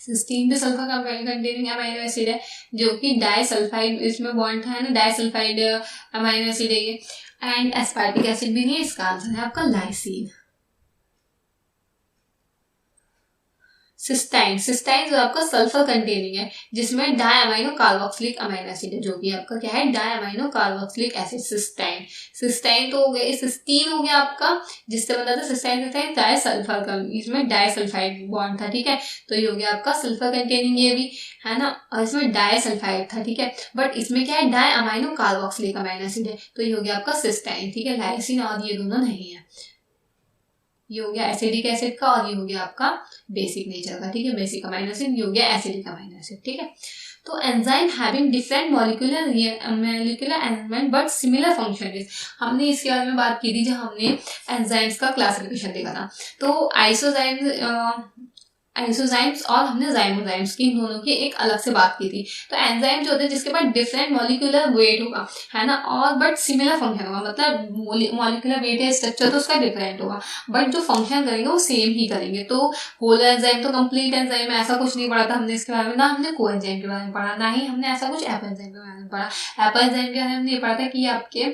सिस्टीन भी सल्फर कंटेनिंग अमाइनो एसिड है जो कि डाइसल्फाइड, इसमें बॉन्ड था है ना, डाइसल्फाइड अमाइनो एसिड है ये। एंड एस्पार्टिक एसिड भी नहीं है, इसका आंसर है आपका लाइसिन। सिस्टाइन जो आपका सल्फर कंटेनिंग है जिसमें डायअमाइनो कार्बोक्सिलिक अमाइनो एसिड है, जो कि आपका क्या है डायअमाइनो कार्बोक्सिलिक एसिड सिस्टाइन तो हो गया, सिस्टीन हो गया आपका जिससे बना था सिस्टाइन डायसल्फर का, इसमें डायसल्फाइड बॉन्ड था, ठीक है। तो ये हो गया आपका सल्फर कंटेनिंग ये भी है ना, और इसमें डायसल्फाइड था, ठीक है। बट इसमें क्या है डायअमाइनो कार्बोक्सिलिक अमाइनो एसिड है, तो ये हो गया आपका सिस्टाइन, ठीक है। लाइसिन और ये दोनों नहीं है। ये हो गया एसिडिक एसिड का और ये हो गया आपका बेसिक नेचर का, ठीक है। बेसिक अमाइनो एसिड, ये हो गया एसिडिक अमाइनो एसिड, ठीक है। तो enzyme having different molecular arrangement but similar function, हमने इसके बारे में बात की थी जब हमने एंजाइम्स का क्लासिफिकेशन देखा था। तो आइसोजाइम्स और हमने जाइमोजाइम्स की, इन दोनों की एक अलग से बात की थी। तो एंजाइम जो होते हैं जिसके पास डिफरेंट मॉलिक्यूलर वेट होगा है ना, और बट सिमिलर फंक्शन होगा, मतलब मॉलिक्यूलर वेट या स्ट्रक्चर तो उसका डिफरेंट होगा बट जो फंक्शन करेंगे वो सेम ही करेंगे। तो होलो एंजाइम तो कंप्लीट एंजाइम है, ऐसा कुछ नहीं पढ़ा था हमने इसके बारे में, ना हमने को एंजाइम के बारे में पढ़ा, ना ही हमने ऐसा कुछ एप एंजाइम के बारे में पढ़ा। एप एंजाइम के बारे में हमने ये पढ़ा था कि आपके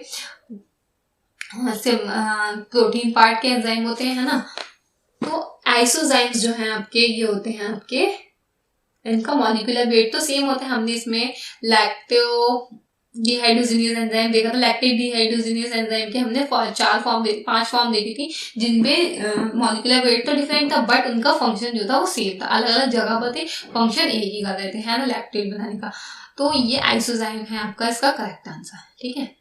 प्रोटीन पार्ट के एंजाइम होते हैं ना। तो आइसोजाइम्स जो हैं आपके, ये होते हैं आपके, इनका मॉलिक्यूलर वेट तो सेम होता है। हमने इसमें लैक्टो डिहाइड्रोजिनेज एंजाइम देखा था, लैक्टेट डिहाइड्रोजिनेज एंजाइम के हमने 5 फॉर्म देखी थी जिनमें मॉलिक्यूलर वेट तो डिफरेंट था बट उनका फंक्शन जो था वो सेम था, अलग अलग जगह पर थे, फंक्शन एक ही कर रहे थे है ना, लैक्टेट बनाने का। तो ये आइसोजाइम है आपका, इसका करेक्ट आंसर, ठीक है।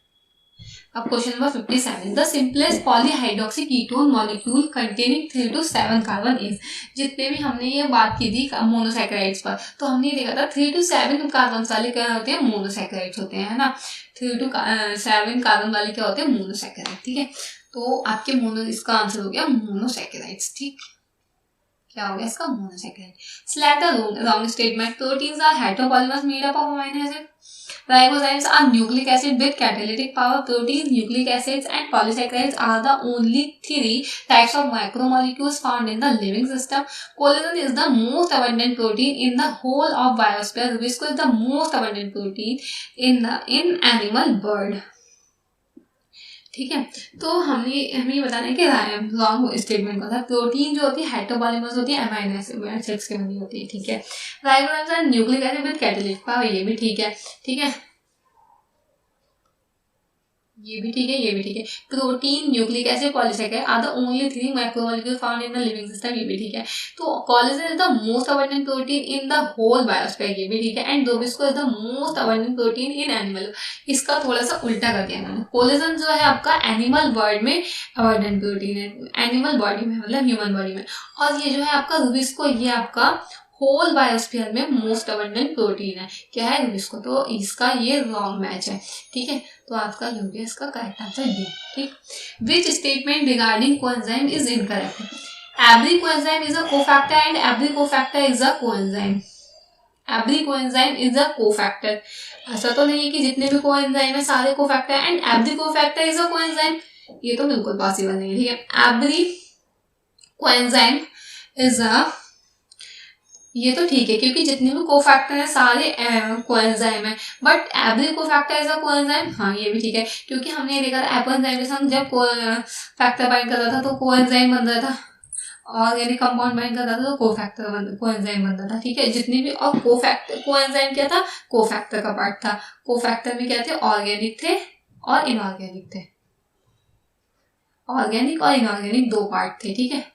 अब question number 57, the simplest polyhydroxy ketone molecule containing 3 to 7 carbon is, जितने भी हमने ये बात की थी मोनोसैकेराइड्स पर, तो हमने ये देखा था 3 to 7 कार्बन वाले क्या होते हैं, मोनोसैकेराइड्स होते हैं है ना। 3 to 7 कार्बन वाले क्या होते हैं, मोनोसैकेराइड, ठीक है। तो आपके इसका आंसर हो गया मोनोसैकेराइड्स, ठीक, क्या हो गया इसका monosaccharide. Select the wrong statement, proteins are heteropolymers made up of amino acid, ribozymes are nucleic acid with catalytic power, proteins, nucleic acids and polysaccharides are the only 3 types of macromolecules found in the living system, collagen is the most abundant protein in the whole of biosphere, rubisco is the most abundant protein in animal bird, ठीक है। तो हमें बताना है कि रॉन्ग स्टेटमेंट का था, प्रोटीन जो होती है हेटेरोपॉलीमर्स होती है, अमीनो एसिड्स के बनी होती है, ठीक है। Ribosomes nucleic acid with catalytic power, ये भी ठीक है, ठीक है, ये भी ठीक है, ये भी ठीक है। Protein, nucleic acid, polysaccharide are the only 3 macromolecules found in the living system, ये भी ठीक है। तो collagen is the most abundant protein in the whole biosphere, ये भी ठीक है। And rubisco is the most abundant protein in animal, इसका थोड़ा सा उल्टा कर दिया मैंने। कोलेजन जो है आपका एनिमल वर्ल्ड में अबंडेंट प्रोटीन है, एनिमल बॉडी में मतलब ह्यूमन बॉडी में, और ये जो है आपका रूबिस्को, ये आपका होल बायोस्फीयर में मोस्ट अबंडेंट प्रोटीन है, क्या है रूबिस्को। तो इसका ये रॉन्ग मैच है, ठीक है। तो आपका ये हो गया इसका करेक्ट आंसर डी, ठीक। Which statement regarding coenzyme is incorrect, every coenzyme is a cofactor and every cofactor is a coenzyme, every coenzyme is a cofactor. ऐसा तो नहीं है कि जितने भी कोएंजाइम है सारे cofactor and every cofactor is a coenzyme, ये तो बिल्कुल पॉसिबल नहीं है, ठीक है। एवरी कोएंजाइम इज अ, ये तो ठीक है क्योंकि जितने भी कोफैक्टर है सारे कोएंजाइम है, but every cofactor is a coenzyme, हाँ ये भी ठीक है क्योंकि हमने देखा था एपोएंजाइम के संग जब फैक्टर बाइंड कर रहा था तो कोएंजाइम बन रहा था, ऑर्गेनिक कंपाउंड बाइंड कर रहा था तो कोफैक्टर कोएंजाइम बन रहा था, ठीक है। जितने भी, और कोफैक्टर कोएंजाइम क्या था, कोफैक्टर का पार्ट था। कोफैक्टर में क्या थे, ऑर्गेनिक थे और इनऑर्गेनिक थे, ऑर्गेनिक और इनऑर्गेनिक दो पार्ट थे, ठीक है।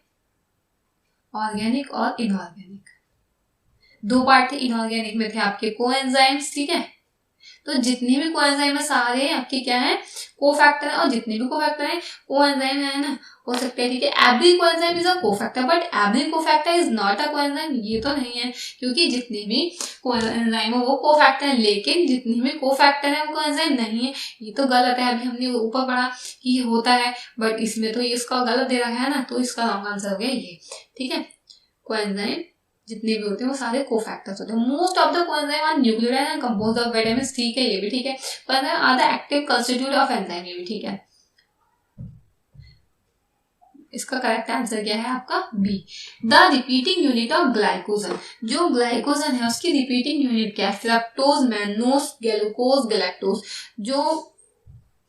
ऑर्गेनिक और इनऑर्गेनिक दो पार्ट थे, इनऑर्गेनिक में थे आपके कोएंजाइम्स, ठीक है। तो जितने भी कोएंजाइम है सारे आपके क्या है, कोफैक्टर है, और जितने भी कोफैक्टर है कोएंजाइम है ना, हो सकते हैं, ठीक है। Every coenzyme is a cofactor but every cofactor is not a coenzyme, ये तो नहीं है क्योंकि जितने भी कोएंजाइम है वो कोफैक्टर है, लेकिन जितने भी कोफैक्टर है वो कोएंजाइम नहीं है, ये तो गलत है। अभी हमने ऊपर पढ़ा कि ये होता है, बट इसमें तो इसका गलत दे रखा है ना, तो इसका रॉन्ग आंसर हो गया ये, ठीक है। कोएंजाइम जितने भी होते हैं वो सारे कोफैक्टर्स होते हैं। Most of the coenzyme are nucleotide and composed of vitamins, ठीक है, ये भी ठीक है। पर are the active constitute of enzyme, ये भी ठीक है। इसका करेक्ट आंसर क्या है आपका B, the repeating unit of glycogen. जो ग्लाइकोजन है उसकी रिपीटिंग यूनिट क्या है, फ्रक्टोज, मैनोज, ग्लूकोज, गैलेक्टोज। जो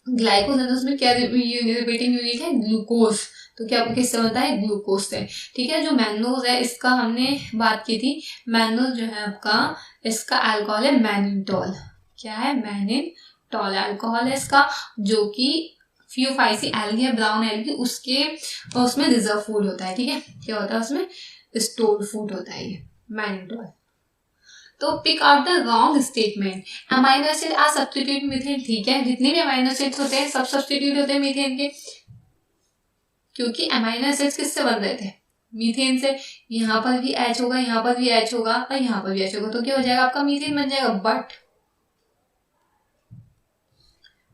ग्लाइकोजन है उसमें क्या रिपीटिंग यूनिट है, ग्लूकोज, तो क्या किससे बनता है, ग्लूकोज से, ठीक है। जो मैनोज है इसका हमने बात की थी, मैनोज जो है आपका, इसका अल्कोहल है मैनिटोल, क्या है, मैनिटोल अल्कोहल है इसका, जो कि फ्यूफाइसी एल्गी है, ब्राउन एल्गी, उसके उसमें रिजर्व फूड होता है, ठीक है। क्या होता है उसमें, स्टोर्ड फूड होता है ये मैनिटोल। तो pick out the wrong statement, amino acid are substitute methane, ठीक है। जितने भी अमाइनो एसिड्स होते हैं सब सब्स्टिट्यूट होते हैं मीथेन के, क्योंकि अमाइनो एसिड्स किससे बन रहे थे, मीथेन से। यहाँ पर भी एच होगा, यहाँ पर भी एच होगा और यहाँ पर भी एच होगा, तो क्या हो जाएगा आपका, मीथेन बन जाएगा।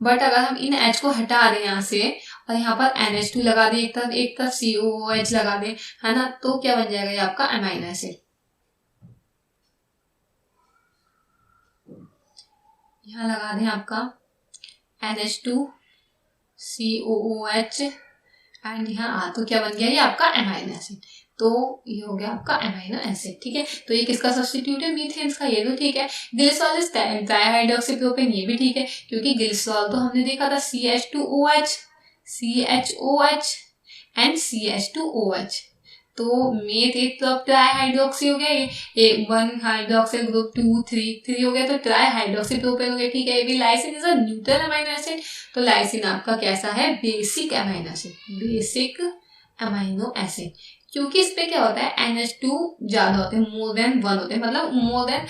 बट अगर हम इन H को हटा दें यहाँ से और यहाँ पर NH2 लगा दें, एक तरफ COOH लगा दें, है ना, तो क्या बन जाएगा ये आपका अमाइनो एसिड। यहाँ लगा दें आपका NH2 COOH एंड यहाँ तो क्या बन गया ये आपका अमाइनो एसिड, तो ये हो गया आपका अमाइनो एसिड, ठीक है। तो ये किसका सब्स्टिट्यूट है, मीथेन का, ये तो ठीक है। ग्लिसरॉल इज डाइहाइड्रोक्सीप्रोपेन, ये भी ठीक है क्योंकि ग्लिसरॉल तो हमने देखा था CH2OH, CHOH एंड CH2OH, तो मेथ एक तरफ ट्राईहाइड्रोक्सी हो गया, ये 1 हाइड्रोक्सिल ग्रुप 2 3 हो गया, तो ट्राईहाइड्रोक्सीप्रोपेन हो गया, ठीक है। ये भी lysine is a neutral amino acid, तो लाइसिन आपका कैसा है, basic amino acid, basic amino acid, क्योंकि इस पे क्या होता है, NH2 ज्यादा होते हैं, मोर देन 1 होते हैं, मतलब मोर देन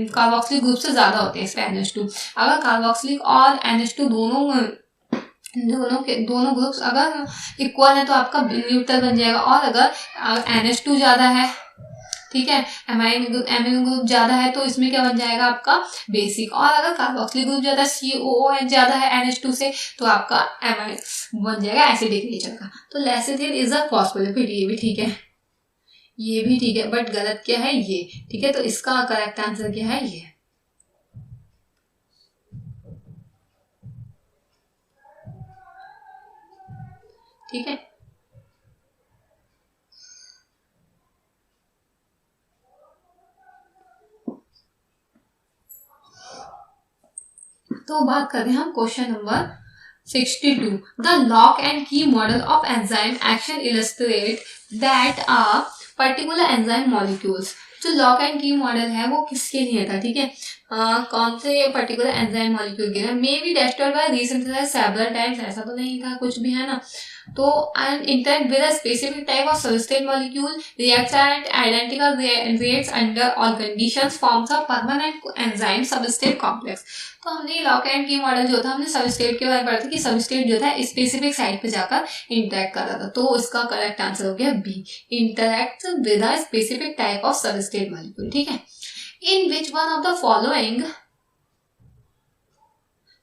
कार्बोक्सिलिक ग्रुप से ज्यादा होते हैं इस पे NH2। अगर कार्बोक्सिलिक और NH2 दोनों ग्रुप्स अगर इक्वल है तो आपका न्यूट्रल बन जाएगा, और अगर NH2 ज्यादा है, ठीक है, एमाइनो ग्रुप ज्यादा है, तो इसमें क्या बन जाएगा आपका बेसिक, और अगर कार्बोक्सिलिक ग्रुप ज्यादा COOH ज्यादा है NH2 से, तो आपका बन जाएगा एसिडिक नेचर का। तो लेसिथिन इज अ फॉस्फोलिपिड, ये भी ठीक है, ये भी ठीक है, बट गलत क्या है ये, ठीक है। तो इसका करेक्ट आंसर क्या है, ये। ठीक है, तो बात करते हैं हम question number 62। The lock and key model of enzyme action illustrate that are particular enzyme molecules. जो लॉक एंड की मॉडल है वो किसके लिए था, ठीक है, कौन से पर्टिकुलर एंजाइम मॉलिक्यूल के लिए, may be destroyed by resynthesize several times, ऐसा तो नहीं था कुछ भी, है ना। तो and interact with a specific type of substrate molecule, reacts at identical rates under all conditions, forms a permanent enzyme substrate complex. तो हमने लॉक एंड की मॉडल जो था, हमने सबस्ट्रेट के बारे में पढ़ा था कि सबस्ट्रेट जो था स्पेसिफिक साइट पे जाकर इंटरेक्ट कर रहा था, तो इसका करेक्ट आंसर हो गया B, interact with a specific type of substrate molecule, ठीक है। In which one of the following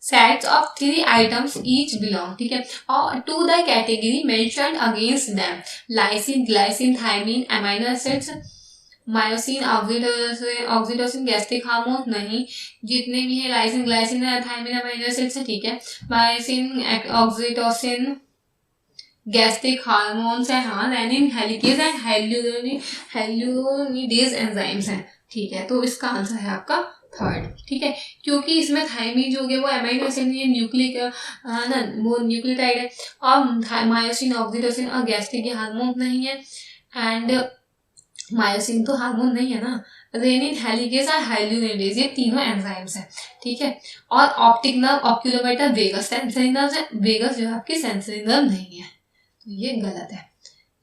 sets of 3 items each belong, ठीक है, और to the category mentioned against them, lysine, glycine, thymine, amino acids, myosin, oxytocin gastric hormone नहीं। जितने भी है लाइसिन, ग्लाइसिन है, थायमिन, अमीनो एसिड्स है, ठीक है। मायोसिन, ऑक्सीटोसिन गैस्ट्रिक हार्मोन्स है, हाँ। रेनिन, हेलिकेज एंड हेल्यूनिडेज एंजाइम्स हैं, ठीक है। तो इसका आंसर है आपका थर्ड, ठीक है। क्योंकि इसमें थायमिन जो है वो अमीनो एसिड नहीं है, न्यूक्लिक ना, वो न्यूक्लियोटाइड है। और मायोसिन, ऑक्सीटोसिन और गैस्ट्रिक हार्मोन नहीं है। एंड मायोसिन तो हार्मोन नहीं है ना। रेनिन, हेलिकेज और हाइल्यूनिडेज ये तीनों एंजाइम्स हैं, ठीक है। और optic nerve, oculomotor, vagus, sensory nerve है। वेगस जो है आपकी सेंसरी नर्व नहीं है, तो ये गलत है,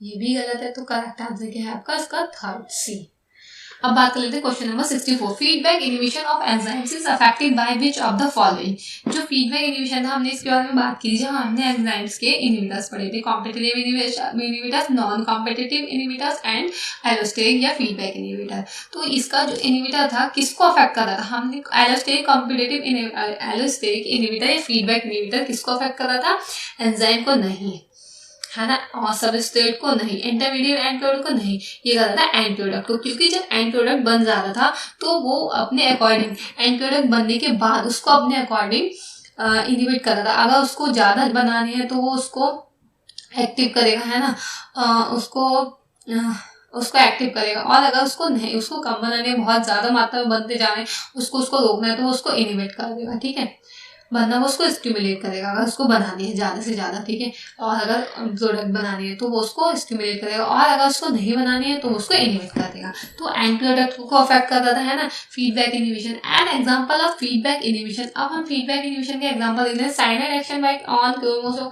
ये भी गलत है। तो करेक्ट आंसर क्या है आपका इसका थर्ड, सी। अब बात कर लेते हैं question number 64। Feedback inhibition of enzymes is affected by which of the following. जो फीडबैक इनिबिशन था हमने इसके बारे में बात की, जहां हमने एंजाइम्स के इनिबिटर्स पढ़े थे, competitive inhibitors, non competitive inhibitors and allosteric या फीडबैक इनिबिटर। तो इसका जो इनिबिटर था किसको अफेक्ट कर रहा था, हमने एलोस्टेरिक, कॉम्पिटिटिव एलोस्टेरिक इनिबिटर या फीडबैक इनिबिटर किसको अफेक्ट कर रहा था, एंजाइम को नहीं, है ना, और सबस्ट्रेट को नहीं, इंटरमीडिएट एंड प्रोडक्ट को नहीं, ये कर रहा था एंड प्रोडक्ट को। क्योंकि जब एंड प्रोडक्ट बन जा रहा था तो वो अपने अकॉर्डिंग, एंड प्रोडक्ट बनने के बाद उसको अपने अकॉर्डिंग इनिबिट कर रहा था। अगर उसको ज्यादा बनानी है तो वो उसको एक्टिव करेगा, है ना, उसको एक्टिव करेगा। और अगर उसको नहीं, उसको कम बनाने है, बहुत ज्यादा मात्रा में बनते जा रहे हैं, उसको रोकना है, तो वो उसको इनिबिट कर देगा, ठीक है। वरना वो उसको स्टिमुलेट करेगा अगर उसको बनानी है ज्यादा से ज्यादा, ठीक है। और अगर प्रोडक्ट बनानी है तो वो उसको स्टिमुलेट करेगा, और अगर उसको नहीं बनानी है तो उसको इनिबिट कर देगा। तो एंड प्रोडक्ट को अफेक्ट कर रहा था, है ना, feedback inhibition. And example of feedback inhibition, अब हम फीडबैक इनिबिशन के एग्जांपल देते हैं। Cyanide action by on chromosome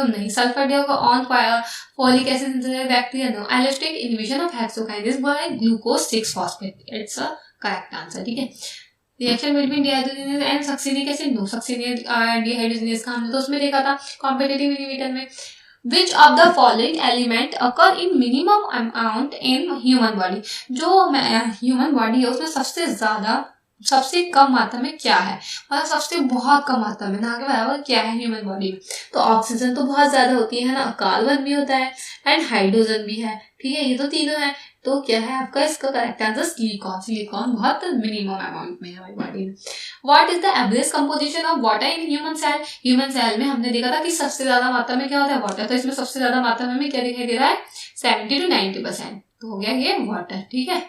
नहीं, sulphur dioxide on folic acid synthesis bacteria no, allosteric inhibition of hexokinase by glucose 6 phosphate, it's a correct answer, ठीक है। Reaction between dehydrogenase and succinic acid no, succinic dehydrogenase का हमने तो उसमें देखा था कॉम्पिटिटिव इनिबिटर में। Which of the following element occur in minimum amount in human body? जो ह्यूमन बॉडी है उसमें सबसे कम मात्रा में क्या है, मतलब सबसे बहुत कम मात्रा में, ना के बराबर क्या है ह्यूमन बॉडी में। तो ऑक्सीजन तो बहुत ज्यादा होती है ना, कार्बन भी होता है एंड हाइड्रोजन भी है, ठीक है। ये तो तीनों है। तो क्या है आपका इसका करेक्ट आंसर सिलिकॉन। सिलिकॉन बहुत मिनिमम अमाउंट में है हमारी बॉडी में। What is the average composition of water in human cell? Human cell में हमने देखा था कि सबसे ज्यादा मात्रा में क्या होता है, वाटर। तो इसमें सबसे ज्यादा मात्रा में हमें क्या दिखाई दे रहा है, 70 to 90%। तो हो गया ये वाटर, ठीक है।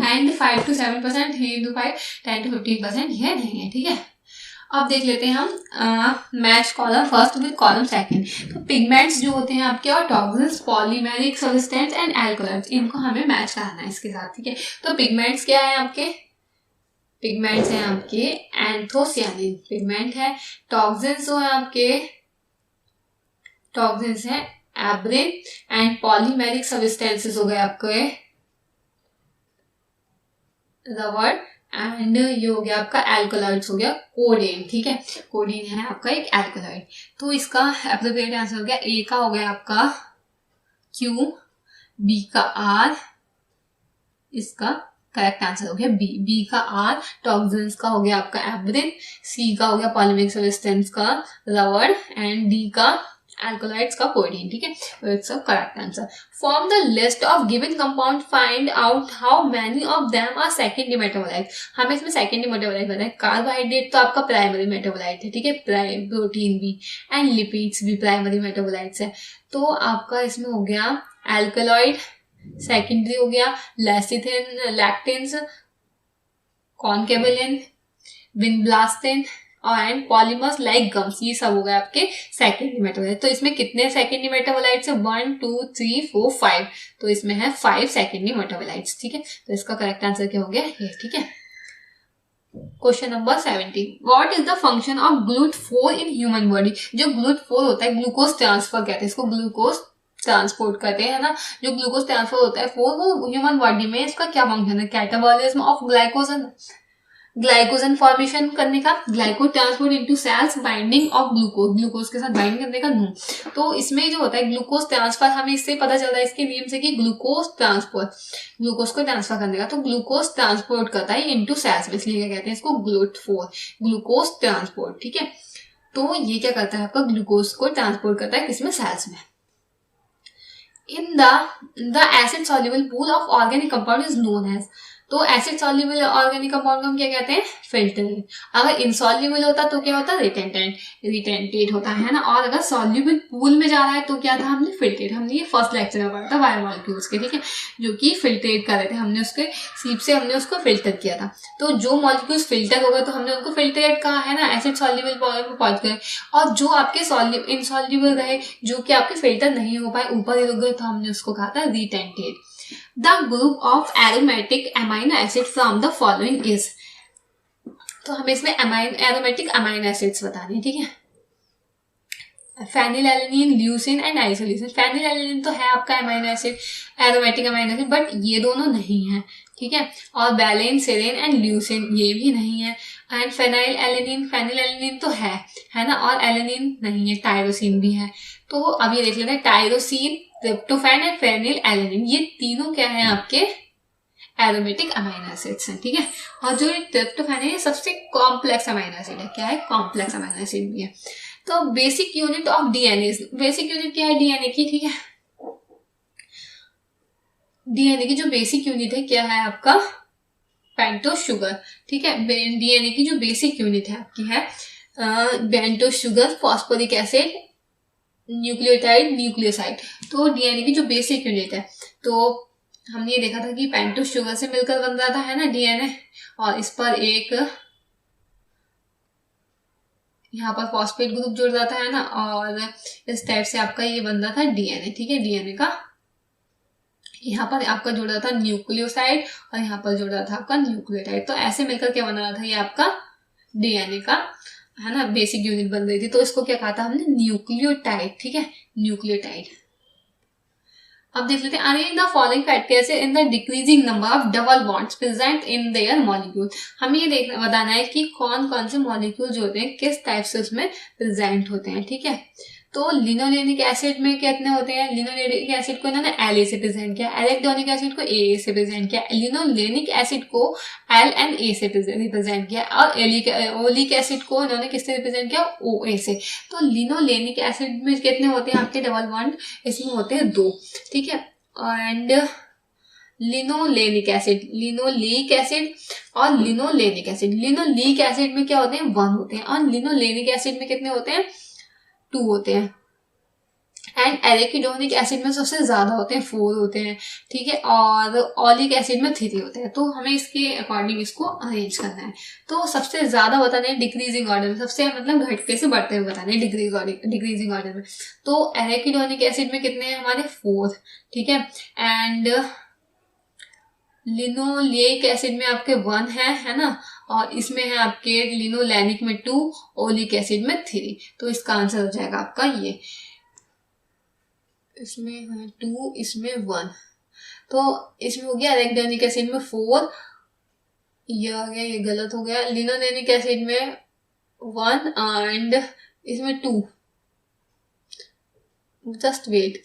एंड 5 to 7%, 3 to 5, 10 to 15% ये नहीं है, ठीक है। अब देख लेते हैं हम match column first with column second. तो पिगमेंट्स जो होते हैं आपके, और टॉक्सिन्स, पॉलीमेरिक सब्सटेंस एंड एल्कोहॉल्स, इनको हमें मैच कराना है इसके साथ, ठीक है। तो पिगमेंट्स क्या है आपके, पिगमेंट्स हैं आपके एंथोसियानिन पिगमेंट है। टॉक्सिन्स जो है आपके, टॉक्सिन्स है एब्रिन। एंड पॉलीमेरिक सब्सटेंसेस हो गए आपके रबर। एंड ये हो गया आपका एल्कोलॉइड्स, हो गया कोडेन, ठीक है। कोडेन है आपका एक एल्कोलॉइड। तो इसका एप्रोप्रिएट आंसर हो गया, ए का हो गया आपका क्यू, बी का आर, इसका करेक्ट आंसर हो गया बी का आर। टॉक्सिन्स का हो गया आपका एब्रिन, सी का हो गया पॉलीमेरिक सब्सटेंस का रबर, एंड डी का एल्कोलाइड्स का कोडेन, ठीक है। It's a correct answer. Form the list of given compound, find out how many of them are secondary metabolite. हमें इसमें सेकेंडरी मेटाबोलाइट बताना है। कार्बोहाइड्रेट तो आपका प्राइमरी मेटाबोलाइट है, ठीक है, प्रोटीन भी, एंड लिपिड्स भी प्राइमरी मेटाबोलाइट्स है। तो आपका इसमें हो गया एल्कलॉइड, सेकेंडरी हो गया lecithin, lectins, concanavalin, vinblastine and polymers like gums, ये सब हो गए आपके सेकेंडरी मेटाबोलाइट। तो इसमें कितने सेकेंडरी मेटाबोलाइट्स है, 1 2 3 4 5। तो इसमें है 5 सेकेंडरी मेटाबोलाइट्स, ठीक है। तो इसका करेक्ट आंसर क्या हो गया ये, ठीक है। Question number 70। What is the function of GLUT4 in human body? जो GLUT4 होता है, ग्लूकोज ट्रांसफर कहते हैं इसको, ग्लूकोज ट्रांसपोर्ट करते हैं ना। जो ग्लूकोज ट्रांसफर होता है वो ह्यूमन बॉडी में इसका क्या फंक्शन है, कैटाबॉलिज्म ऑफ ग्लाइकोजन फॉर्मेशन करने का, glyco transport into cells, binding of glucose के साथ बाइंड करने का, नो। तो इसमें जो होता है ग्लूकोज ट्रांसफर, हमें इससे पता चलता है इसके नियम से कि ग्लूकोज ट्रांसपोर्ट, ग्लूकोज को ट्रांसफर करने का, तो ग्लूकोज ट्रांसपोर्ट करता है इनटू सेल्स में, इसलिए क्या कहते हैं इसको GLUT4, ग्लूकोज ट्रांसपोर्ट, ठीक है। तो ये क्या करता है आपका, ग्लूकोज को ट्रांसपोर्ट करता है किसमें, सेल्स में। In the acid soluble pool of organic compound is known as. तो एसिड सॉल्युबल ऑर्गेनिक कंपाउंड को हम क्या कहते हैं? फिल्टरेट। अगर इनसॉल्युबल होता तो क्या होता? रिटेंटेंट, रिटेंटेट होता है ना। और अगर सॉल्युबल पूल में जा रहा है तो क्या था? हमने फिल्ट्रेट। हमने ये फर्स्ट लेक्चर में पढ़ा था बायोमॉलिक्यूल्स के, ठीक है, जो कि फिल्ट्रेट कर रहे थे, हमने उसके सीप से हमने उसको फिल्टर किया था। तो जो मॉलिक्यूल्स फिल्टर हो गए तो हमने उनको फिल्ट्रेट कहा है ना, एसिड सॉल्युबल में पहुंच गए। और जो आपके इनसॉल्युबल रहे, जो कि आपके फिल्टर नहीं हो पाए, ऊपर ही रुक गए, तो हमने उसको कहा था retentate. The group of aromatic amino acid from the following is. तो हमें इसमें एरोमेटिक अमाइनो एसिड्स बताने, ठीक है। Phenylalanine, leucine and isoleucine. Phenylalanine तो है आपका amino acid, aromatic amino acid, but ये दोनों नहीं है, ठीक है। और वैलेन, सेरेन एंड ल्यूसिन ये भी नहीं है। एंड फेनिलएलनिन, फेनिलएलनिन तो है ना, और एलेनिन नहीं है, टायरोसिन भी है। तो अब ये देख लेते हैं, टायरोसिन, ट्रिप्टोफैन एंड फेनिलएलनिन, ये तीनों क्या है? आपके एरोमेटिक अमाइनो एसिड्स हैं, ठीक है। और जो ट्रिप्टोफैन है ये सबसे कॉम्प्लेक्स अमाइनो एसिड है। क्या है? कॉम्प्लेक्स अमाइनो एसिड भी है। तो basic unit of DNA, basic unit क्या है डीएनए की? ठीक है, डीएनए की जो बेसिक यूनिट है क्या है आपका? पेंटोस शुगर, ठीक है। डीएनए की जो बेसिक यूनिट है आपकी है pentose sugar, phosphoric acid, nucleotide, nucleoside. तो डीएनए की जो बेसिक यूनिट है, तो हमने ये देखा था कि पेंटोस शुगर से मिलकर बन रहा था, है ना, डीएनए। और इस पर एक यहाँ पर फॉस्फेट ग्रुप जुड़ जाता है ना, और इस टाइप से आपका ये बन रहा था डीएनए, ठीक है। डीएनए का यहाँ पर आपका जुड़ा था न्यूक्लियोसाइड और यहाँ पर जुड़ा था आपका न्यूक्लियोटाइड। तो ऐसे मिलकर क्या बना रहा था? ये आपका डीएनए का, है ना, बेसिक यूनिट बन रही थी। तो इसको क्या कहा था हमने? न्यूक्लियोटाइड, ठीक है, न्यूक्लियोटाइड। अब देख लेते हैं, arrange the following fatty acid in the decreasing number of double bonds present in their molecule. हमें ये देखना बताना है कि कौन कौन से मॉलिक्यूल जो होते हैं किस टाइप से उसमें प्रेजेंट होते हैं, ठीक है। तो लिनोलेनिक एसिड में कितने होते हैं? लिनोलेनिक एसिड को इन्होंने La से प्रेजेंट किया, एलेक्टोनिक एसिड को A से प्रेजेंट किया, लिनोलेनिक एसिड को L एंड A से रिप्रेजेंट किया, और ओलिक एसिड को इन्होंने किससे रिप्रेजेंट किया? OA से। तो लिनोलेनिक एसिड में कितने होते हैं आपके डबल बॉन्ड? इसमें होते हैं 2, ठीक है। And linolenic acid, linoleic acid और लिनोलेनिक एसिड, लिनोलिक एसिड में क्या होते हैं? 1 होते हैं, और लिनोलेनिक एसिड में कितने होते हैं? 2 होते हैं। एंड एरेकिडोनिक एसिड में सबसे ज्यादा होते हैं, 4 होते हैं, ठीक है। और ऑलिक एसिड में 3 होते हैं। तो हमें इसके अकॉर्डिंग इसको अरेंज करना है। तो सबसे ज्यादा बताने हैं डिक्रीजिंग ऑर्डर में, सबसे मतलब घटते से बढ़ते हुए बताने हैं डिक्रीजिंग ऑर्डर में। तो एरेकिडोनिक एसिड में कितने हैं हमारे? 4, ठीक है। एंड लिनोलेक एसिड में आपके 1 है ना, और इसमें है आपके लिनोलेनिक में 2, ओलिक एसिड में 3। तो इसका आंसर हो जाएगा आपका ये, इसमें है 2, इसमें 1। तो इसमें हो गया एरेकिडोनिक एसिड में 4, ये आ गया, ये गलत हो गया। लिनोलेनिक एसिड में 1 एंड इसमें 2, जस्ट वेट,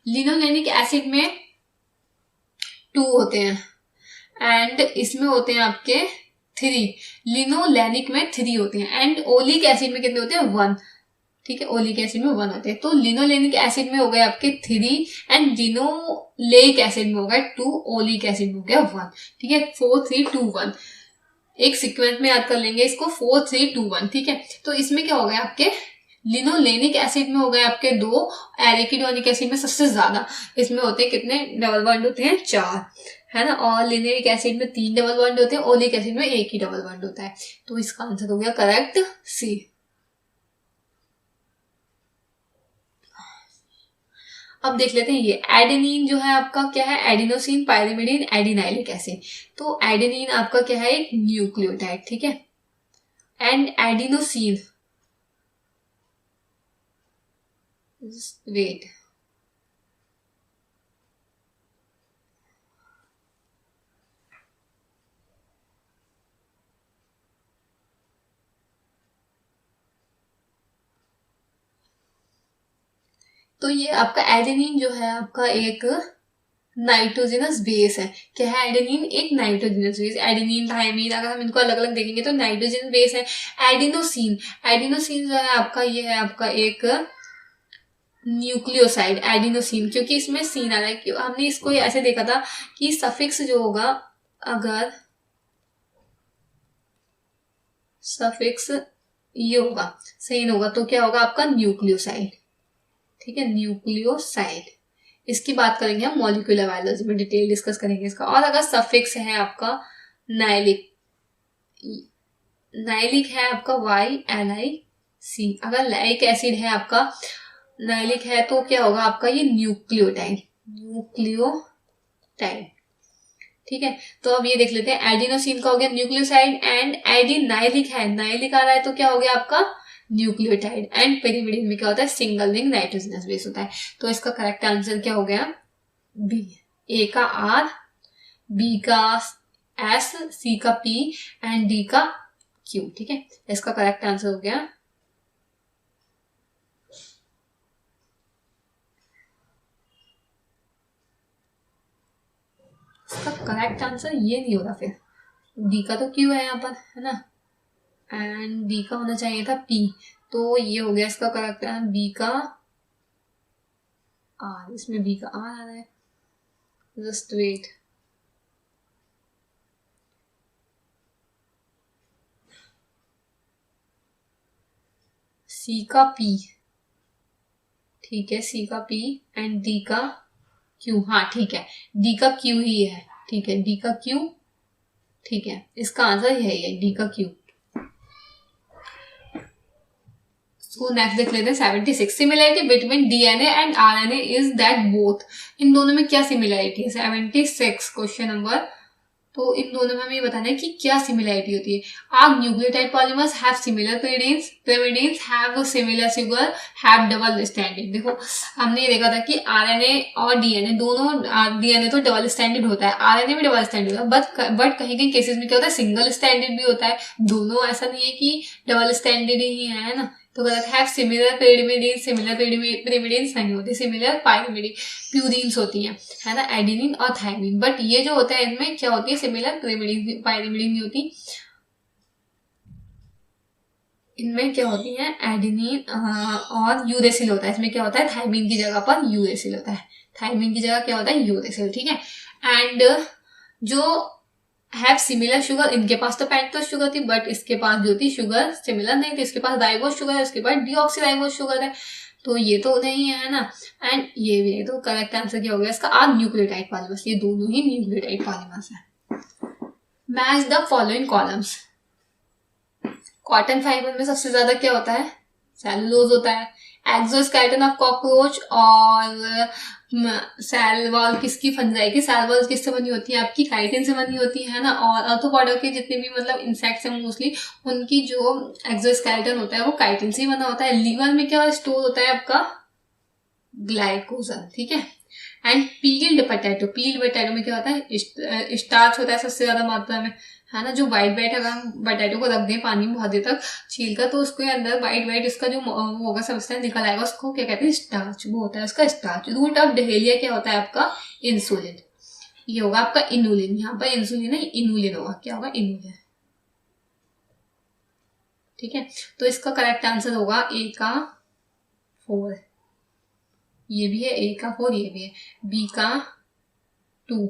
लिनोलेनिक एसिड में 2 होते हैं एंड इसमें होते हैं आपके 3, लिनोलेनिक में 3 होते हैं, एंड ओलिक एसिड में कितने होते हैं? 1, ठीक है। ओलिक एसिड में 1 होते हैं। तो लिनोलेनिक एसिड में हो गए आपके 3 एंड लिनोलेइक एसिड में हो गए 2, ओलिक एसिड में हो गया 1, ठीक है। 4 3 2 1, एक सीक्वेंस में याद कर लेंगे इसको, 4 3 2 1, ठीक है। तो इसमें क्या हो गया आपके? लिनोलेनिक एसिड में हो गए आपके 2, एरेकिडोनिक एसिड में सबसे ज्यादा, इसमें होते हैं कितने डबल बॉन्ड होते हैं? 4, है ना। और लिनोलिक एसिड में 3 डबल बॉन्ड होते हैं, ओलिक एसिड में 1 ही डबल बॉन्ड होता है। तो इसका आंसर हो गया करेक्ट सी। अब देख लेते हैं ये एडेनिन जो है आपका क्या है? Adenosine, pyrimidine, adenylic acid. तो एडेनिन आपका क्या है? एक न्यूक्लियोटाइड, ठीक है। एंड एडिनोसिन, वेट, तो ये आपका एडेनिन जो है आपका एक नाइट्रोजनस बेस है। क्या है? एडेनिन एक नाइट्रोजनस बेस, एडेनिन, थायमीन, अगर हम इनको अलग अलग देखेंगे तो नाइट्रोजन बेस है। एडिनोसिन, एडिनोसिन जो है आपका ये है आपका एक न्यूक्लियोसाइड एडिनोसिन, क्योंकि इसमें सीन आ रहा है कि हमने इसको ऐसे देखा था कि सफिक्स जो होगा, अगर सफिक्स ये होगा सेन होगा तो क्या होगा आपका न्यूक्लियोसाइड, ठीक है, न्यूक्लियोसाइड। इसकी बात करेंगे हम मॉलिक्यूलर बायोलॉजी में, डिटेल डिस्कस करेंगे इसका। और अगर सफिक्स है आपका नाइलिक, नाइलिक है आपका YNIC, अगर लाइक एसिड है आपका नाइलिक है तो क्या होगा आपका ये न्यूक्लियोटाइड, न्यूक्लियोटाइड, ठीक है। तो अब ये देख लेते हैं, एडिनोसिन का हो गया न्यूक्लियोसाइड, एंड एडिनाइलिक है, नाइलिक आ रहा है तो क्या हो गया आपका न्यूक्लियोटाइड। एंड पिरिमिडीन में क्या होता है, सिंगल रिंग नाइट्रोजनस बेस होता है। तो इसका करेक्ट आंसर क्या हो गया, बी। ए का R, बी का S, सी का P एंड डी का Q, ठीक है। इसका करेक्ट आंसर हो गया इसका करेक्ट आंसर ये नहीं हो रहा, फिर डी का तो Q है यहाँ पर, है ना, एंड डी का होना चाहिए था P, तो ये हो गया इसका करेक्ट आंसर बी का R, इसमें बी का R आ रहा है, जस्ट वेट। सी का P, ठीक है, सी का P एंड डी का Q, हाँ ठीक है, डी का Q ही है, ठीक है, डी का Q, ठीक है, इसका आंसर यही है, डी का Q। तो नेक्स्ट देख लेते हैं 76, similarity between DNA and RNA is that both, इन दोनों में क्या सिमिलरिटी है, 76 क्वेश्चन नंबर। तो इन दोनों में हमें ये बताना है कि क्या सिमिलरिटी होती है। Are nucleotide polymers have similar pyridines, pyridines have similar sugar, have double standard. देखो हमने ये देखा था कि आरएनए और डीएनए दोनों, डीएनए तो डबल स्टैंडर्ड होता है, आरएनए भी डबल स्टैंडर्ड होता है, बट कहीं कहीं केसेस में क्या होता है, सिंगल स्टैंडर्ड भी होता है, दोनों ऐसा नहीं है कि डबल स्टैंडर्ड ही है ना। तो गलत है, सिमिलर pyrimidines, सिमिलर pyrimidines नहीं होती, सिमिलर प्यूरिन्स होती हैं, है ना, एडेनिन और थायमिन। बट ये जो होता है इनमें क्या होती है, सिमिलर pyrimidine नहीं होती, इनमें क्या होती है एडेनिन और यूरेसिल होता है, इसमें क्या होता है थायमिन की जगह पर यूरेसिल होता है, थायमिन की जगह क्या होता है यूरेसिल, ठीक है। एंड जो हैव सिमिलर शुगर, इनके पास तो पेंटोस शुगर थी, बट इसके पास जो थी शुगर सिमिलर नहीं थी, इसके पास राइबोस शुगर है, इसके पास डीऑक्सीराइबोस शुगर है, तो ये तो नहीं है ना, एंड ये भी है। तो करेक्ट आंसर क्या हो गया इसका, आर न्यूक्लियोटाइड पॉलीमर्स, ये दोनों ही न्यूक्लियोटाइड पॉलीमर्स है। Match the following columns, cotton fibre में सबसे ज्यादा क्या होता है, सेलुलोज होता है। एक्सोस्केलेटन ऑफ कॉकरोच और सेल वॉल किसकी फंजाई की, सेल वॉल किससे बनी होती है आपकी, काइटिन से बनी होती है ना। और आर्थ्रोपोडा के जितने भी मतलब इंसेक्ट्स हैं मोस्टली, उनकी जो एक्सोस्केलेटन होता है वो काइटिन से ही बना होता है। लीवर में क्या स्टोर होता है आपका, ग्लाइकोजन, ठीक है। एंड पील्ड पोटैटो में क्या होता है, स्टार्च होता है सबसे ज्यादा मात्रा में, है ना। जो व्हाइट व्हाइट अगर हम पोटैटो को रख दें पानी में बहुत देर तक छील कर, तो उसके अंदर व्हाइट व्हाइट इसका जो होगा सब्सटेंस निकल आएगा, उसको क्या कहते हैं स्टार्च, वो होता है उसका स्टार्च। रूट ऑफ डहेलिया क्या होता है आपका, इंसुलिन, ये होगा आपका इनुलिन, यहाँ पर इंसुलिन है, इनुलिन होगा, क्या होगा इनुलिन, ठीक है। तो इसका करेक्ट आंसर होगा ए का 4, ये भी है ए का 4, ये भी है, बी का 2,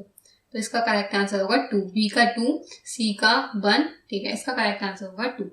तो इसका करेक्ट आंसर होगा 2, बी का 2, सी का 1, ठीक है, इसका करेक्ट आंसर होगा 2।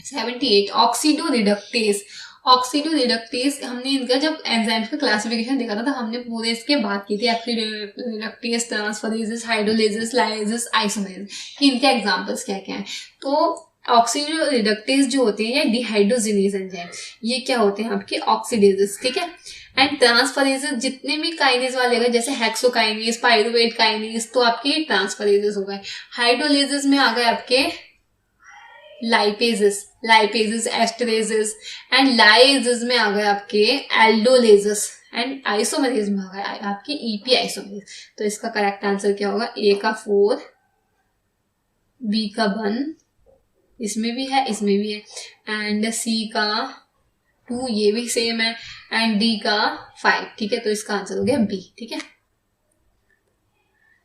78 ऑक्सीडो रिडक्टेज, ऑक्सीडो रिडक्टेज हमने इनका जब एंजाइम्स का क्लासिफिकेशन देखा था तो हमने पूरे इसके बात की थी, oxido reductase, transferases, hydrolases, lyases, isomerase, कि इनके एग्जांपल्स क्या क्या हैं। तो ऑक्सीडो रिडक्टेज जो होते हैं, या डिहाइड्रोजिनेज एंजाइम, ये क्या होते हैं आपके ऑक्सीडेजेस, ठीक है। एंड ट्रांसफरेजेस जितने भी काइनेज वाले गए, जैसे हेक्सोकाइनेज, पाइरुवेट काइनेज, तो आपके ट्रांसफरेजेस हो गए। हाइड्रोलेजेस में आ गए आपके लाइपेजेस, एस्टरेजेस, एंड लाइजेस में आ गए आपके एल्डोलेजेस, एंड आइसोमेरेज में आ गए आपकी ईपी आइसोमेरेज। तो इसका करेक्ट आंसर क्या होगा, ए का 4, बी का 1, इसमें भी है, इसमें भी है, एंड सी का 2, ये भी सेम है, एंड डी का 5, ठीक है। तो इसका आंसर हो गया बी, ठीक है।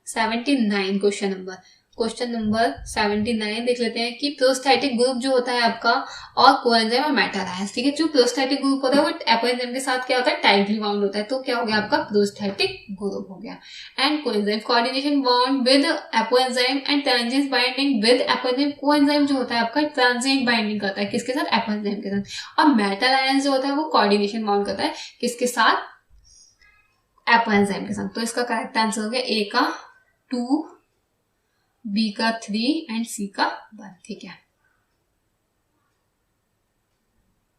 79 क्वेश्चन नंबर, क्वेश्चन नंबर 79 देख लेते हैं कि प्रोस्थेटिक ग्रुप जो होता है आपका और कोएंजाइम और मेटल आयंस, ठीक है। जो प्रोस्थेटिक ग्रुप होता है वो एपोएंजाइम के साथ क्या होता है, टाइटली बाउंड होता है, तो क्या हो गया आपका प्रोस्थेटिक ग्रुप हो गया। And coenzyme coordination bond with apoenzyme and transient binding with apoenzyme. Coenzyme जो होता है आपका ट्रांजिएंट बाइंडिंग करता है किसके साथ, एपोएंजाइम के साथ। और मेटल आयंस जो होता है वो कोऑर्डिनेशन बाउंड करता है किसके साथ, एपोएंजाइम के साथ। तो इसका करेक्ट आंसर हो गया ए का 2, बी का 3 एंड सी का 1, ठीक है।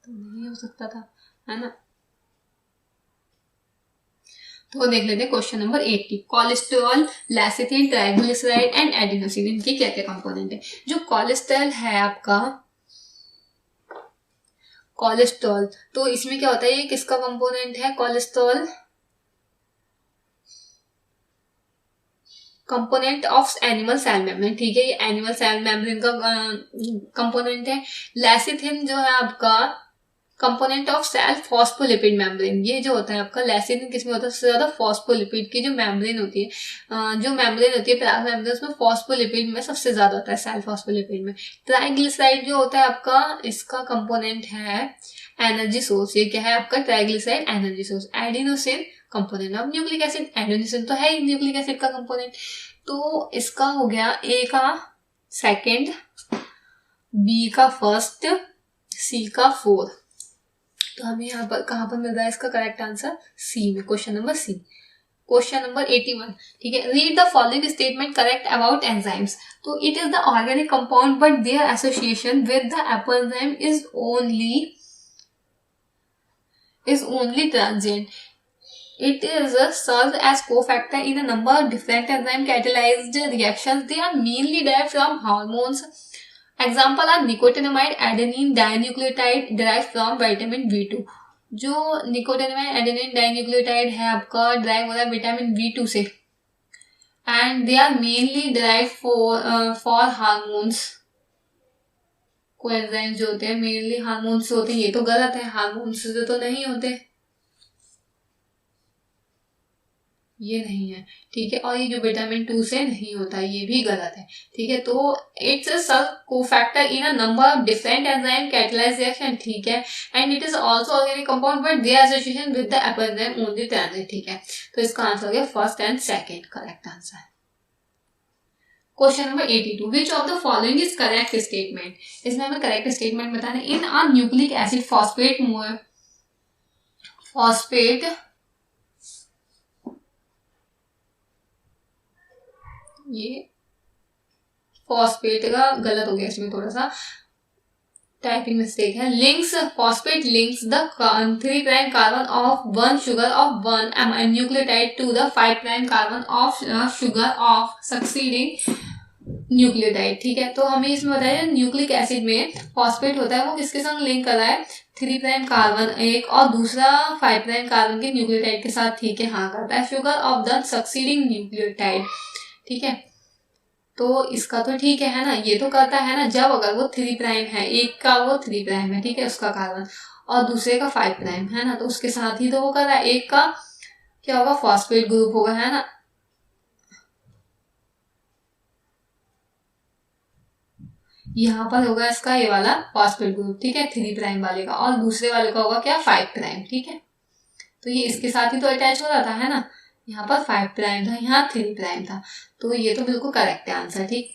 तो नहीं हो सकता था, है ना। तो देख लेते हैं question number 80। Cholesterol, lecithin, triglyceride and adenosine, इनके क्या क्या कंपोनेंट है। जो कोलेस्ट्रॉल है आपका, कोलेस्ट्रॉल, तो इसमें क्या होता है, ये किसका कंपोनेंट है, cholesterol component of animal cell membrane, ठीक है। ये एनिमल सेल मेम्ब्रेन का कंपोनेंट है। लेसिथिन जो है आपका component of cell phospholipid membrane, ये जो होता है आपका लेसिथिन किसमें होता है, सबसे ज्यादा फॉस्फोलिपिड की जो मेम्ब्रेन होती है, जो मेम्ब्रेन होती है प्लाज्मा मेम्ब्रेन, उसमें फॉस्फोलिपिड में सबसे ज्यादा होता है, सेल फॉस्फोलिपिड में। ट्राइग्लिसराइड जो होता है आपका, इसका कंपोनेंट है एनर्जी सोर्स, ये क्या है आपका triglyceride energy source. Adenosine component of nucleic acid, adenosine तो है ही न्यूक्लिक एसिड का कंपोनेंट। तो इसका हो गया ए का सेकंड, बी का फर्स्ट, सी का 4। तो हमें यहाँ पर कहाँ पर मिल रहा है इसका करेक्ट आंसर, सी में, question number C. Question number 81, ठीक है। Read the following statement correct about enzymes. तो it is the organic compound but their association with the apoenzyme is only transient. It is served as cofactor in a number of different enzyme catalyzed reactions. They are mainly derived from hormones. Example are nicotinamide adenine dinucleotide derived from vitamin B2. जो nicotinamide adenine dinucleotide है आपका derive हो रहा है विटामिन B2 से, and they are mainly derived for hormones. Coenzyme जो होते हैं मेनली हार्मोन्स होते हैं, ये तो गलत है, हार्मोन्स से तो नहीं होते, ये नहीं है, ठीक है। और ये जो विटामिन 2 से नहीं होता, ये भी गलत है, ठीक है। तो it's a cofactor in a number of different enzyme catalyse reaction, ठीक है। And it is also organic compound but their association with the apoenzyme only transit, ठीक है। तो इसका आंसर हो गया first and second correct answer. Question number 82, which of the following is correct statement. इसमें हमें करेक्ट स्टेटमेंट बताना। In a nucleic acid phosphate ये फॉस्फेट का गलत हो गया, इसमें थोड़ा सा टाइपिंग मिस्टेक है। Links, phosphate links the 3 prime carbon of 1 sugar of 1 nucleotide to the 5 prime carbon of sugar of succeeding nucleotide, ठीक है। तो हमें इसमें बताया न्यूक्लिक एसिड में फॉस्फेट होता है, वो किसके संग लिंक कर रहा है, 3 प्राइम कार्बन एक और दूसरा 5 प्राइम कार्बन के न्यूक्लियोटाइड के साथ, ठीक है, हाँ करता है। Sugar of the succeeding nucleotide, ठीक है। तो इसका तो ठीक है ना, ये तो करता है ना, जब अगर वो 3 प्राइम है, एक का वो 3 प्राइम है, ठीक है, उसका कार्बन, और दूसरे का 5 प्राइम है ना, तो उसके साथ ही तो वो कर रहा है। एक का क्या होगा, फॉस्फेट ग्रुप होगा, है ना। यहाँ पर होगा इसका ये वाला फॉस्फेट ग्रुप, ठीक है, 3 प्राइम वाले का, और दूसरे वाले का होगा क्या, 5 प्राइम, ठीक है। तो ये इसके साथ ही तो अटैच हो रहा था, है ना। यहाँ पर 5 प्राइम था, यहाँ 3 प्राइम था, तो ये तो बिल्कुल करेक्ट है आंसर, ठीक।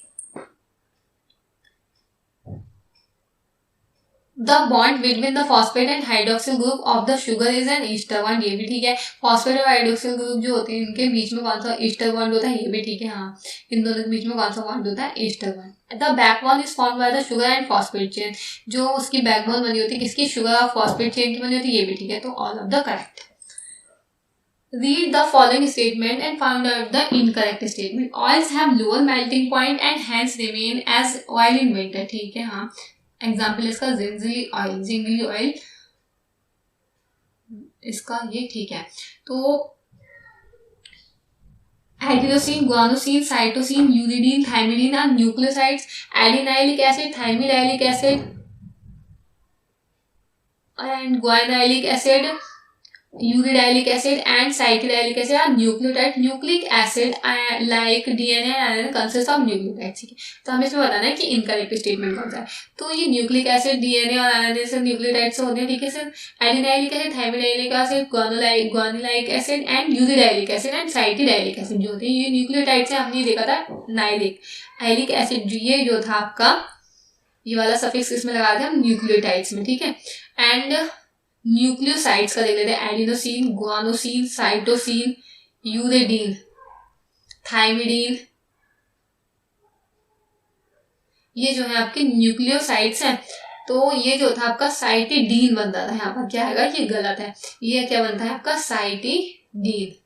The bond between the phosphate and hydroxyl group of the sugar is an ester bond, ये भी ठीक है। फॉस्फेट और हाइड्रोक्सिल ग्रुप जो होते हैं इनके बीच में कौन सा ईस्टर बॉन्ड होता है, ये भी ठीक है, हाँ। इन दोनों के बीच में कौन सा बॉन्ड होता है, ester bond. The backbone is formed by the sugar and phosphate chain, जो उसकी बैकबोन बनी होती है किसकी, शुगर और फॉस्फेट चेन की बनी होती है, ये भी ठीक है। तो all of the correct. Read the following statement and find out the incorrect statement. Oils have lower melting point and hence remain as oil in winter, ठीक है, हाँ। एग्जाम्पल इसका जिंगली ऑयल, इसका ये ठीक है। तो adenosine, guanosine, cytosine, uridine, thymidine are nucleosides. Adenylic acid, thymidylic acid and guanylic acid uridylic acid and cyclic acid are nucleotide. Nucleic acid like DNA and consist of nucleotide. ठीक है, तो हमें इसमें बताना है कि इनकरेक्ट स्टेटमेंट कौन सा है. तो ये न्यूक्लिक एसिड डीएनए और आरएनए से न्यूक्लियोटाइड से होते हैं. ठीक है sir. Adenylic acid, thymidylic acid, guanylic acid and uridylic acid and cytidylic acid जो होते हैं ये न्यूक्लियोटाइड से. हमने देखा था नाइलिक आइलिक एसिड, ये जो था आपका ये वाला सफिक्स इसमें लगा दिया हम न्यूक्लियोटाइड्स में. ठीक है. एंड न्यूक्लियोसाइड्स का देख लेते हैं. एडिनोसिन, गुआनोसिन, साइटोसिन, यूरेडिन, थाइमिडीन, ये जो है आपके न्यूक्लियोसाइड्स हैं. तो ये जो था आपका साइटिडीन बनता था. यहाँ पर क्या है, ये गलत है. ये क्या बनता है आपका साइटिडीन.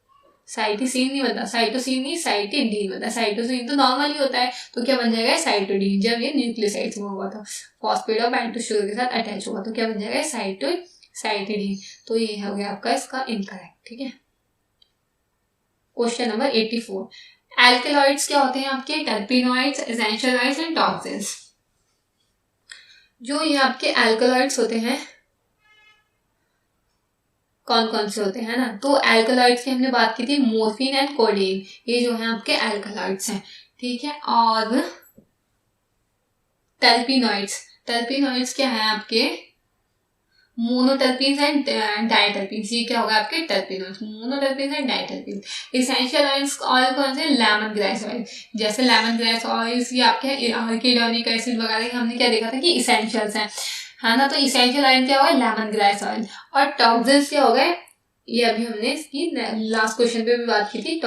साइटिसिन नहीं बनता, साइटोसिन नहीं, साइटिडीन बनता है. साइटोसिन तो नॉर्मली होता है, तो क्या बन जाएगा साइटोडीन. जब ये न्यूक्लियोसाइड्स में हुआ था, फॉस्फेट और पेंटोस शुगर के साथ अटैच हुआ, तो क्या बन जाएगा साइटिडीन. तो ये हो गया आपका इसका इनकरेक्ट. ठीक है. Question number 84. एल्केलॉइड्स क्या होते हैं आपके? टर्पेनॉइड्स, एसेंशियल ऑयल्स एंड टॉक्सिन्स. जो ये आपके एल्केलॉइड्स होते हैं कौन कौन से होते हैं ना, तो एल्केलॉइड्स की हमने बात की थी, मोर्फिन एंड कोडेन. ये जो है आपके एल्केलॉइड्स हैं. ठीक है. और टर्पेनॉइड्स क्या है आपके? Monoterpenes and diterpenes. ये क्या होगा आपके? Terpenoids, monoterpenes and diterpenes. Essential oil कौन से? Lemon grass oil. जैसे लेमन ग्रास ऑयल ये आपके आर्किडोनिक एसिड वगैरह हमने क्या देखा था कि इसेंशियल्स हैं, है ना. तो इसेंशियल ऑयल क्या होगा? Lemon grass oil. और टॉक्सिन्स क्या हो गए? ये अभी हमने इसकी लास्ट क्वेश्चन पे भी बात की थी.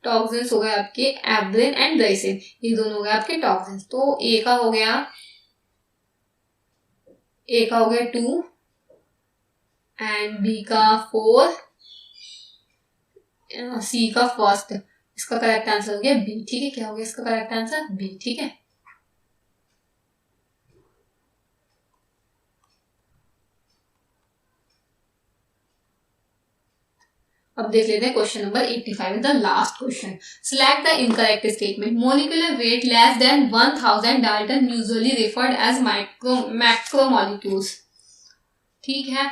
टॉक्सिन्स हो गए आपके एब्रिन एंड ग्लाइसिन. ये दोनों हो गए आपके टॉक्सिन्स. तो ए का हो गया 2 एंड बी का 4, सी का फर्स्ट. इसका करेक्ट आंसर हो गया बी. ठीक है. क्या हो गया इसका करेक्ट आंसर? बी. ठीक है. अब देख लेते हैं question number 85, the last question. Select the incorrect statement. Molecular weight less than 1000 dalton usually referred as macromolecules. ठीक है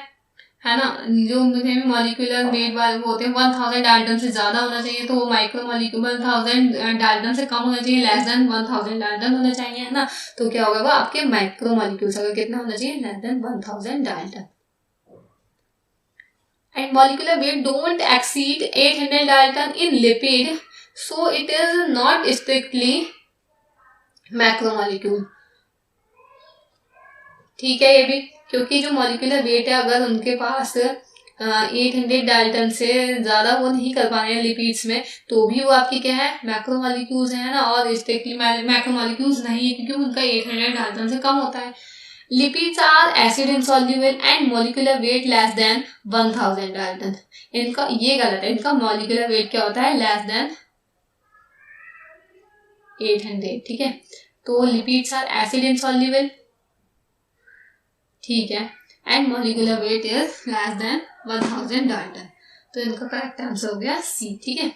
ना. जो मोलिकुलर वेट वाले होते हैं 1000 डाल्टन से ज्यादा होना चाहिए, तो वो माइक्रोमोलिक्यूल 1000 डाल्टन से कम होना चाहिए, लेस देन 1000 डाल्टन होना चाहिए, है ना. तो क्या होगा वो आपके माइक्रोमोलिक्यूल्स. अगर कितना होना चाहिए? Less than 1000 Dalton. And molecular weight don't exceed 800 Dalton in lipid, so it is not strictly macromolecule. ठीक है. ये भी क्योंकि जो मॉलिक्यूलर वेट है अगर उनके पास 800 डाल्टन से ज्यादा वो नहीं कर पा रहे हैं लिपिड्स में, तो भी वो आपकी क्या है? मैक्रोमोलिक्यूल्स है ना. और स्ट्रिक्टली मैक्रोमोलिक्यूल्स नहीं है क्योंकि उनका 800 डाल्टन से कम होता है. Lipids are acid insoluble and molecular weight less than 1000 Dalton. इनका ये गलत है. इनका molecular weight क्या होता है? less than 800. ठीक है. तो lipids are acid insoluble. ठीक है. and molecular weight is less than 1000 Dalton. तो इनका करेक्ट आंसर हो गया सी. ठीक है.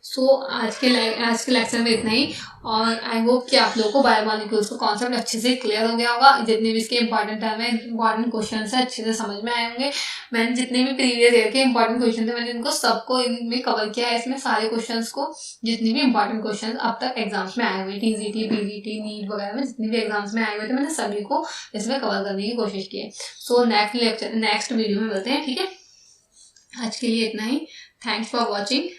सो आज के लेक्चर में इतना ही. और आई होप कि आप लोगों को बायोमॉलिक्यूल्स का कॉन्सेप्ट अच्छे से क्लियर हो गया होगा. जितने भी इसके इंपॉर्टेंट टर्म है, इंपॉर्टेंट क्वेश्चन है, अच्छे से समझ में आए होंगे. मैंने जितने भी प्रीवियस ईयर के इंपॉर्टेंट क्वेश्चन थे मैंने इनको सबको इनमें कवर किया है. इसमें सारे क्वेश्चन को जितने भी इंपॉर्टेंट क्वेश्चन अब तक एग्जाम्स में आए हुए, टीजीटी, पीजीटी, नीट वगैरह में जितने भी एग्जाम्स में आए हुए थे मैंने सभी को इसमें कवर करने की कोशिश की है. सो नेक्स्ट वीडियो में मिलते हैं. ठीक है. आज के लिए इतना ही. Thanks for watching.